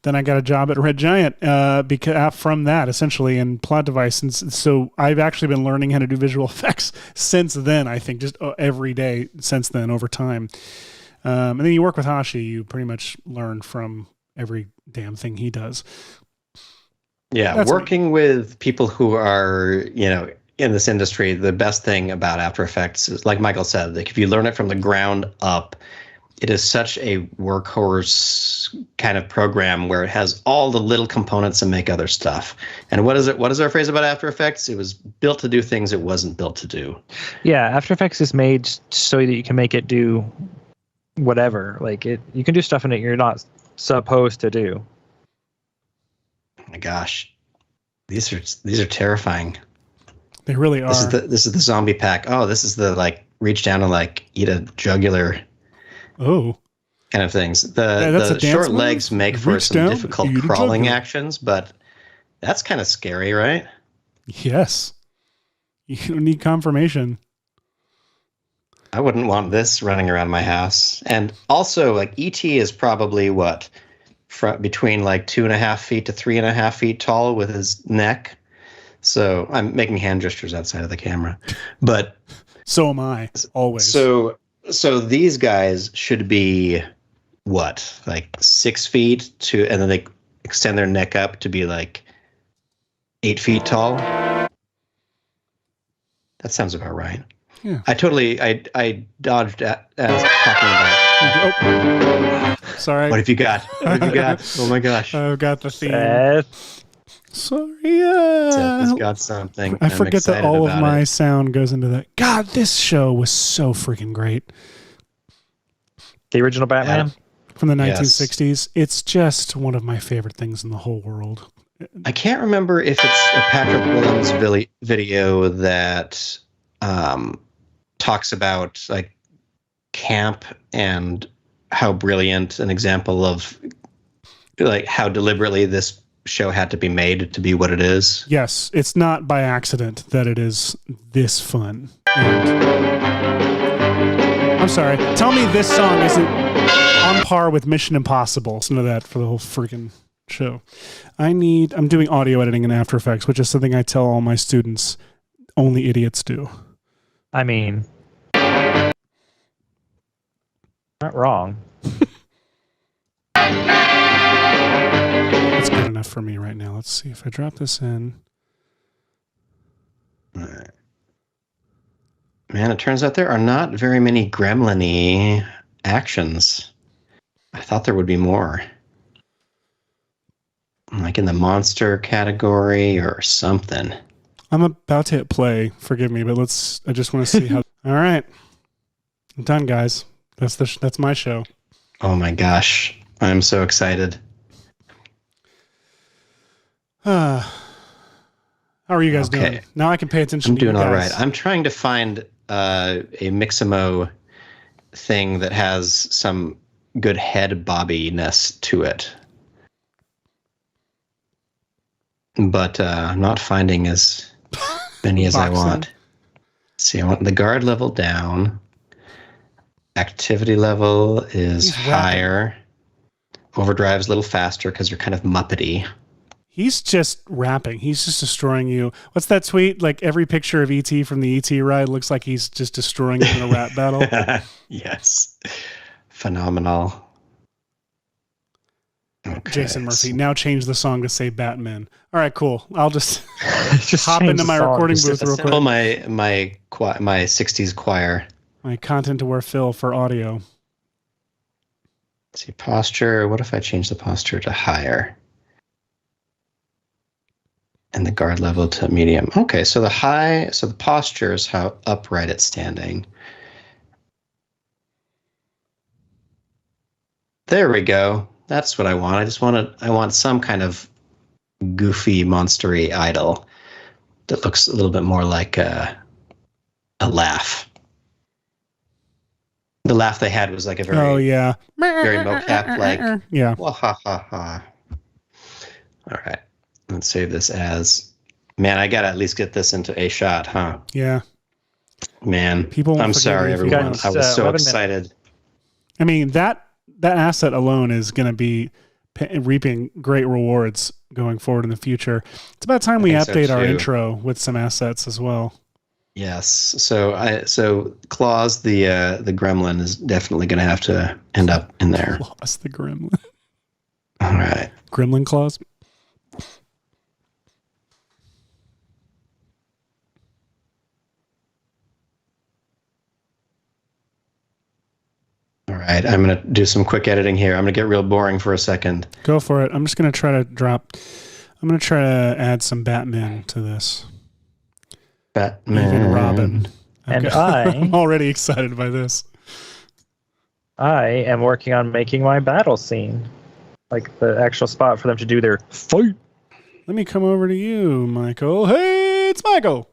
then I got a job at Red Giant because from that, essentially, in Plot Device. And so I've actually been learning how to do visual effects since then, I think, just every day since then over time. And then you work with Hashi, you pretty much learn from every damn thing he does. Yeah, that's working with people who are, in this industry, the best thing about After Effects is, like Michael said, if you learn it from the ground up, it is such a workhorse kind of program where it has all the little components and make other stuff. And what is it? What is our phrase about After Effects? It was built to do things it wasn't built to do. Yeah, After Effects is made so that you can make it do whatever. You can do stuff in it you're not supposed to do. Oh my gosh, these are terrifying. They really are. This is the zombie pack. Oh, this is the reach down and eat a jugular. Oh, kind of things. The short legs make for some difficult crawling actions, but that's kind of scary, right? Yes. You don't need confirmation. I wouldn't want this running around my house. And also, E.T. is probably between 2.5 feet to 3.5 feet tall with his neck. So I'm making hand gestures outside of the camera, but so am I always. So these guys should be 6 feet and then they extend their neck up to be 8 feet tall. That sounds about right. Yeah. I dodged talking about. Oh. Sorry. What have you got? Oh my gosh. I've got the theme. Sorry. Seth has got something. I forget that all of my sound goes into that. God, this show was so freaking great. The original Batman? From the 1960s. Yes. It's just one of my favorite things in the whole world. I can't remember if it's a Patrick Williams video that talks about camp and how brilliant an example of how deliberately this show had to be made to be what it is. Yes, it's not by accident that it is this fun. And I'm sorry. Tell me this song isn't on par with Mission Impossible. Listen to that for the whole freaking show. I'm doing audio editing in After Effects, which is something I tell all my students only idiots do. I mean, not wrong. That's good enough for me right now. Let's see if I drop this in. All right. Man, it turns out there are not very many Gremlin-y actions. I thought there would be more. Like in the monster category or something. I'm about to hit play. Forgive me, but I just want to see how. All right. I'm done, guys. That's my show. Oh my gosh. I'm so excited. How are you guys doing? Now I can pay attention I'm to you doing guys. all right. I'm trying to find a Mixamo thing that has some good head bobbiness to it. But not finding as many as I want. See, I want the guard level down. Activity level is higher. Overdrive's a little faster because you're kind of Muppety. He's just rapping. He's just destroying you. What's that tweet? Like every picture of E.T. from the E.T. ride looks like he's just destroying you in a rap battle. Yes. Phenomenal. Okay, Jason Murphy, now change the song to say Batman. All right, cool. I'll just hop into my recording booth real quick. Pull my 60s choir. My content aware fill for audio. Let's see, posture. What if I change the posture to higher? And the guard level to medium. Okay, so the posture is how upright it's standing. There we go. That's what I want. I want some kind of goofy, monstery idol that looks a little bit more like a laugh. The laugh they had was like a very very mocap like yeah. Wah, ha ha ha. All right. Let's save this as, man, I gotta at least get this into a shot, huh? Yeah. Man, I'm sorry, everyone. I was so excited. I mean, that asset alone is going to be reaping great rewards going forward in the future. It's about time we update our intro with some assets as well. Yes. So Claus the gremlin is definitely going to have to end up in there. Claus the gremlin. All right. Gremlin Claus. All right, I'm going to do some quick editing here. I'm going to get real boring for a second. Go for it. I'm just going to try to add some Batman to this. Batman. Even Robin. And I'm already excited by this. I am working on making my battle scene. Like the actual spot for them to do their fight. Let me come over to you, Michael. Hey, it's Michael.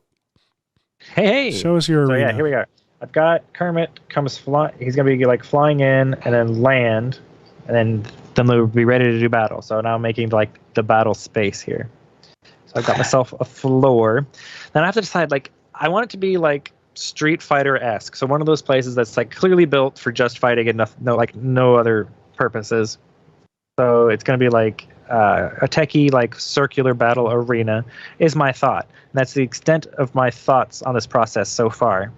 Hey. Show us your arena. Yeah, here we are. I've got Kermit comes fly. He's gonna be like flying in and then land, and then they'll be ready to do battle. So now I'm making like the battle space here. So I've got myself a floor. Then I have to decide like I want it to be like Street Fighter-esque. So one of those places that's like clearly built for just fighting and no other purposes. So it's gonna be like a techie like circular battle arena is my thought. And that's the extent of my thoughts on this process so far.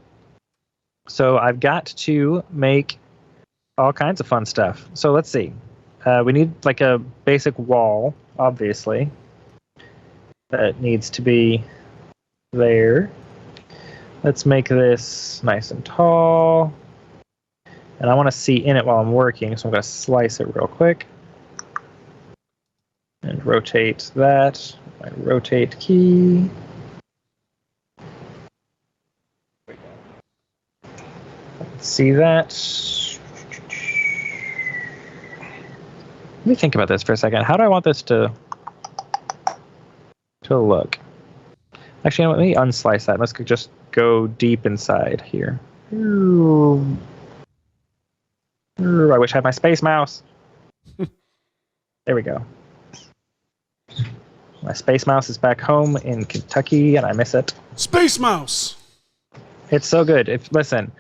So I've got to make all kinds of fun stuff. So let's see. We need like a basic wall, obviously. That needs to be there. Let's make this nice and tall. And I want to see in it while I'm working, so I'm going to slice it real quick. And rotate that. My rotate key. See that? Let me think about this for a second. How do I want this to look? Actually, let me unslice that. Let's just go deep inside here. Ooh, I wish I had my space mouse. There we go. My space mouse is back home in Kentucky, and I miss it. Space mouse! It's so good. Listen.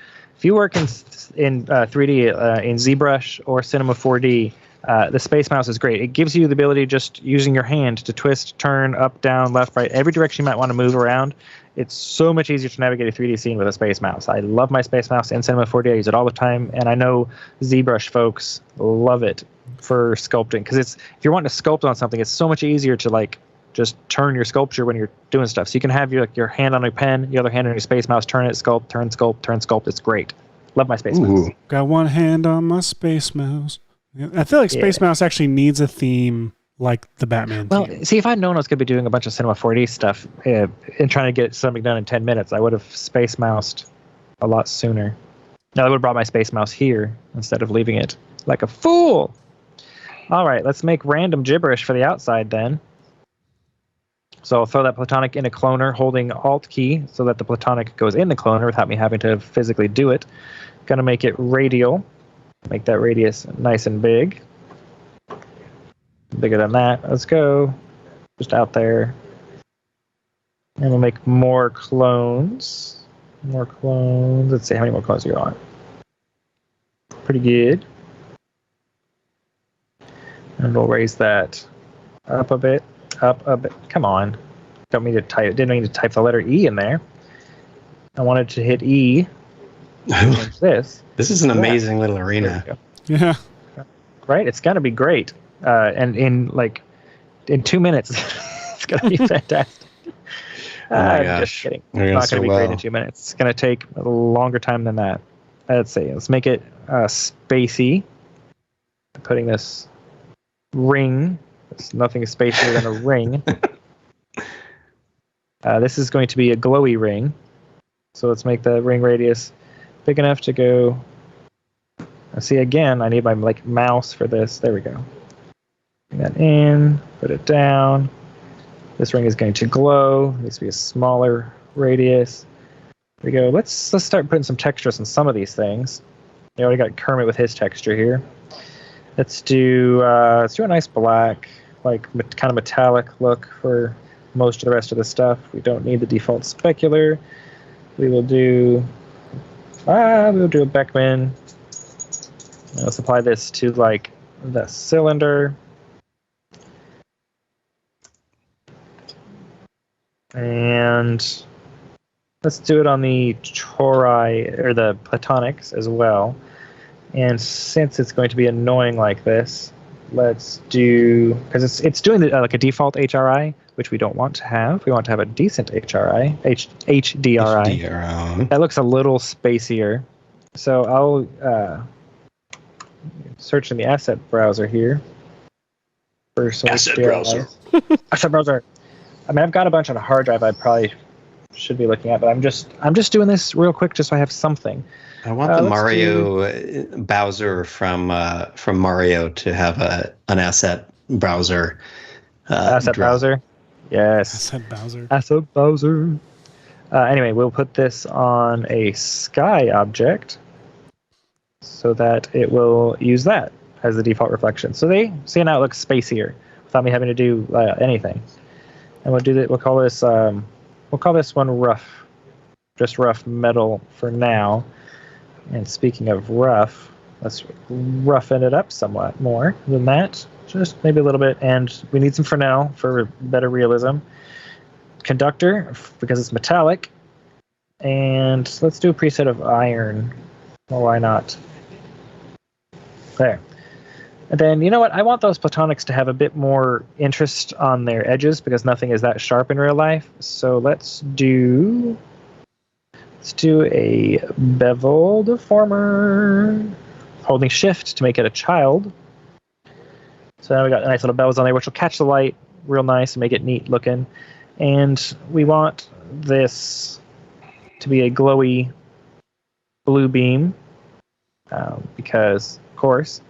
if you work in 3D in ZBrush or Cinema 4D, the Space Mouse is great. It gives you the ability, just using your hand, to twist, turn, up, down, left, right, every direction you might want to move around. It's so much easier to navigate a 3D scene with a Space Mouse. I love my Space Mouse in Cinema 4D. I use it all the time, and I know ZBrush folks love it for sculpting, because if you're wanting to sculpt on something, it's so much easier to like just turn your sculpture when you're doing stuff. So you can have your hand on your pen, the other hand on your Space Mouse, turn it, sculpt, turn, sculpt, turn, sculpt. It's great. Love my Space Mouse. Got one hand on my Space Mouse. I feel like Space Mouse actually needs a theme like the Batman theme. See, if I'd known I was going to be doing a bunch of Cinema 4D stuff and trying to get something done in 10 minutes, I would have Space Moused a lot sooner. Now I would have brought my Space Mouse here instead of leaving it like a fool. All right, let's make random gibberish for the outside then. So I'll throw that platonic in a cloner, holding Alt key so that the platonic goes in the cloner without me having to physically do it. Gonna make it radial. Make that radius nice and big. Bigger than that. Let's go. Just out there. And we'll make more clones. More clones. Let's see how many more clones you want. Pretty good. And we'll raise that up a bit. Up a bit. Come on. Didn't mean to type the letter E in there. I wanted to hit E. This is an amazing little arena. Yeah. Right? It's going to be great. And in 2 minutes, it's going to be fantastic. Oh my gosh. Just kidding. It's not going to be great in 2 minutes. It's going to take a longer time than that. Let's see. Let's make it spacey. Putting this ring. There's nothing spacier than a ring. This is going to be a glowy ring. So let's make the ring radius big enough to go. See, again, I need my mouse for this. There we go. Bring that in, put it down. This ring is going to glow. It needs to be a smaller radius. There we go. Let's start putting some textures on some of these things. You already got Kermit with his texture here. Let's do a nice black, kind of metallic look for most of the rest of the stuff. We don't need the default specular. We will do a Beckman. Let's apply this to the cylinder. And let's do it on the tori, or the platonics as well. And since it's going to be annoying like this, let's do, because it's doing a default HRI, which we don't want to have. We want to have a decent HRI, HDRI. That looks a little spacier. So I'll search in the asset browser here. Asset browser. Asset browser. I mean, I've got a bunch on a hard drive I probably should be looking at, but I'm just doing this real quick just so I have something. I want the Mario Bowser from Mario to have an asset browser. Asset browser? Yes. Asset Bowser. Asset Bowser. Anyway, we'll put this on a sky object so that it will use that as the default reflection. So see now it looks spacier without me having to do anything. And we'll do that. We'll call this one rough, just rough metal for now. And speaking of rough, let's roughen it up somewhat more than that, just maybe a little bit. And we need some Fresnel for better realism. Conductor, because it's metallic. And let's do a preset of iron. Well, why not? There. And then, you know what? I want those platonics to have a bit more interest on their edges because nothing is that sharp in real life. So let's do a bevel deformer, holding shift to make it a child. So now we got nice little bevels on there, which will catch the light real nice and make it neat looking. And we want this to be a glowy blue beam because, of course,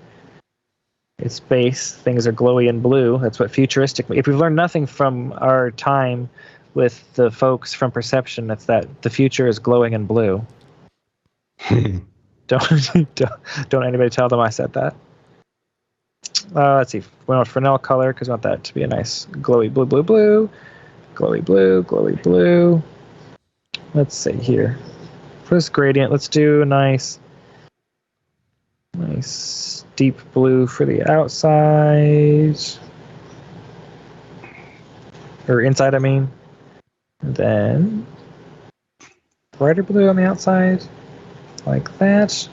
it's space. Things are glowy and blue. That's what futuristic. If we've learned nothing from our time with the folks from Perception, it's that the future is glowing and blue. Don't anybody tell them I said that. Let's see. We want Fresnel color because we want that to be a nice glowy blue, blue, blue, glowy blue, glowy blue. Let's see here. for this gradient, let's do a nice deep blue for the outside. Or inside, I mean. And then brighter blue on the outside. Like that.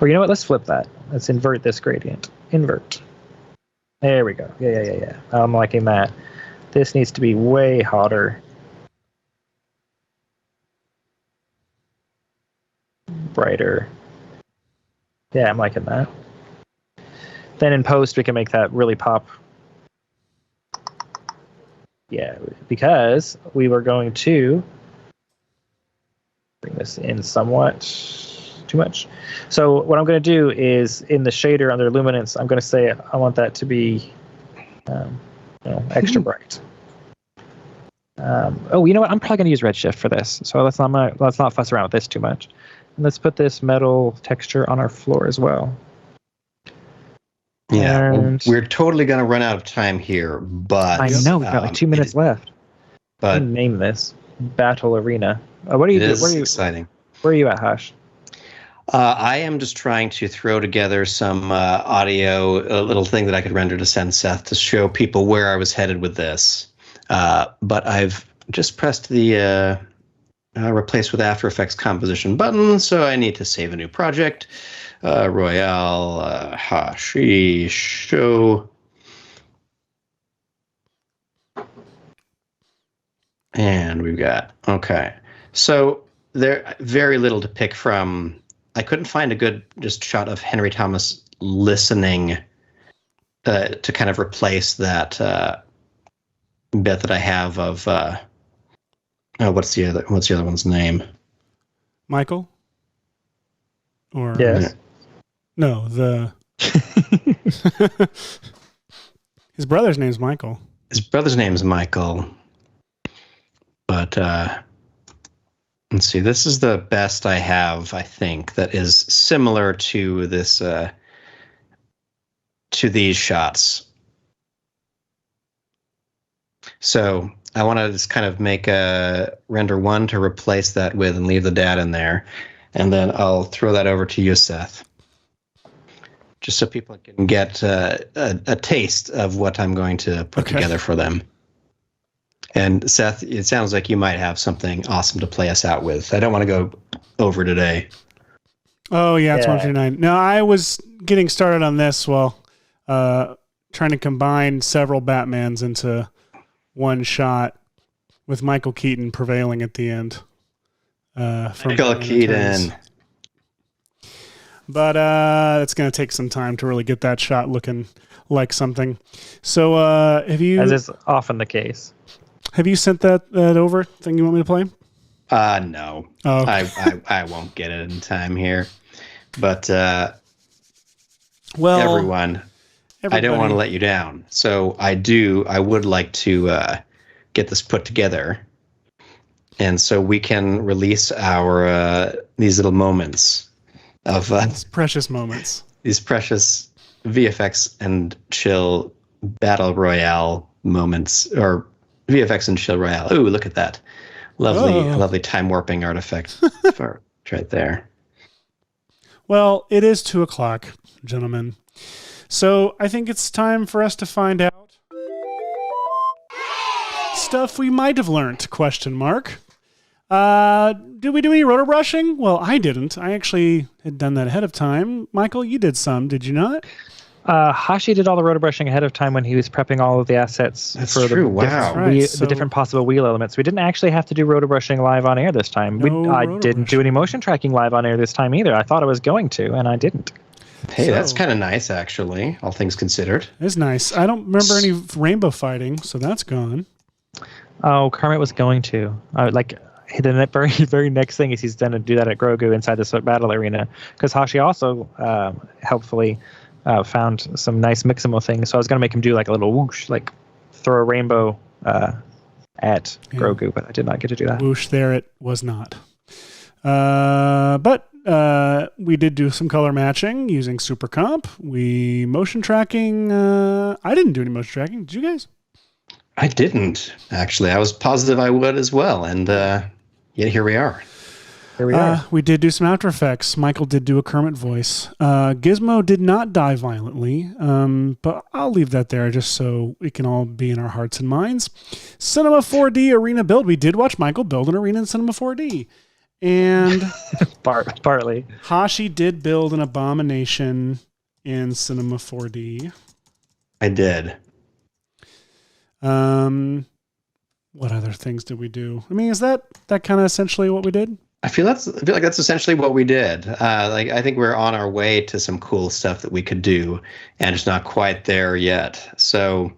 Or you know what? Let's flip that. Let's invert this gradient. Invert. There we go. Yeah. I'm liking that. This needs to be way hotter. Brighter. Yeah, I'm liking that. Then in post, we can make that really pop. Yeah, because we were going to bring this in somewhat too much. So what I'm going to do is in the shader under luminance, I'm going to say I want that to be extra bright. You know what? I'm probably going to use redshift for this. So let's not fuss around with this too much. And let's put this metal texture on our floor as well. Yeah, we're totally going to run out of time here, but I know we've got like 2 minutes left. But name this Battle Arena. What are you doing? Where are you exciting? Where are you at, Hash? I am just trying to throw together some audio, a little thing that I could render to send Seth to show people where I was headed with this. But I've just pressed the replace with After Effects composition button, so I need to save a new project. Royale, Hashi, show. And we've got, okay. So there very little to pick from. I couldn't find a good just shot of Henry Thomas listening to kind of replace that bit that I have of what's the other one's name? Michael? Or yes. No, his brother's name's Michael. His brother's name's Michael. But let's see. This is the best I have, I think, that is similar to this to these shots. So I want to just kind of make a render one to replace that with and leave the data in there. And then I'll throw that over to you, Seth, just so people can get a taste of what I'm going to put together for them. And Seth, it sounds like you might have something awesome to play us out with. I don't want to go over today. Oh, yeah, it's 139. No, I was getting started on this while trying to combine several Batmans into one shot with Michael Keaton prevailing at the end. Michael Keaton. But it's going to take some time to really get that shot looking like something. So have you... As is often the case. Have you sent that over thing you want me to play? No. Oh, okay. I won't get it in time here. But well, everybody. I don't want to let you down. So I would like to get this put together. And so we can release our these little moments of these precious moments. These precious VFX and chill battle royale moments, or VFX and chill royale. Ooh, look at that. Lovely time warping artifact right there. Well, it is 2:00, gentlemen. So I think it's time for us to find out stuff we might have learned, ? Did we do any rotor brushing? Well, I didn't. I actually had done that ahead of time. Michael, you did some, did you not? Hashi did all the rotor brushing ahead of time when he was prepping all of the assets for the different possible wheel elements. We didn't actually have to do rotor brushing live on air this time. I didn't do any motion tracking live on air this time either. I thought I was going to, and I didn't. Hey, that's kind of nice, actually, all things considered. It's nice. I don't remember any rainbow fighting, so that's gone. Oh, Kermit was going to. The very, very next thing is he's going to do that at Grogu inside this battle arena, because Hashi also helpfully found some nice Mixamo things. So I was going to make him do like a little whoosh, like throw a rainbow at Grogu, but I did not get to do that. Whoosh there it was not. But we did do some color matching using Super Comp. We motion tracking. I didn't do any motion tracking. Did you guys? I didn't, actually. I was positive I would as well. And yet here we are. Here we are. We did do some After Effects. Michael did do a Kermit voice. Gizmo did not die violently, but I'll leave that there just so it can all be in our hearts and minds. Cinema 4D arena build. We did watch Michael build an arena in Cinema 4D. And partly. Hashi did build an abomination in Cinema 4D. I did. What other things did we do? I mean, is that kind of essentially what we did? I feel like that's essentially what we did. I think we're on our way to some cool stuff that we could do, and it's not quite there yet. So,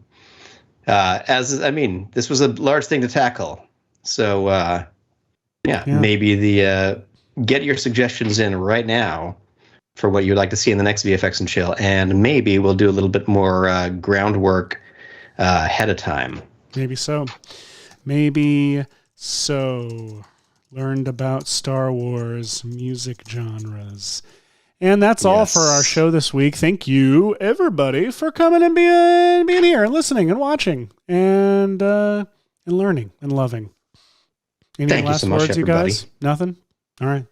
this was a large thing to tackle. So, maybe get your suggestions in right now for what you'd like to see in the next VFX and Chill, and maybe we'll do a little bit more groundwork ahead of time. Maybe so. Maybe so. Learned about Star Wars music genres. And that's all for our show this week. Thank you, everybody, for coming and being here and listening and watching and learning and loving. Any last words, you guys? Nothing? All right.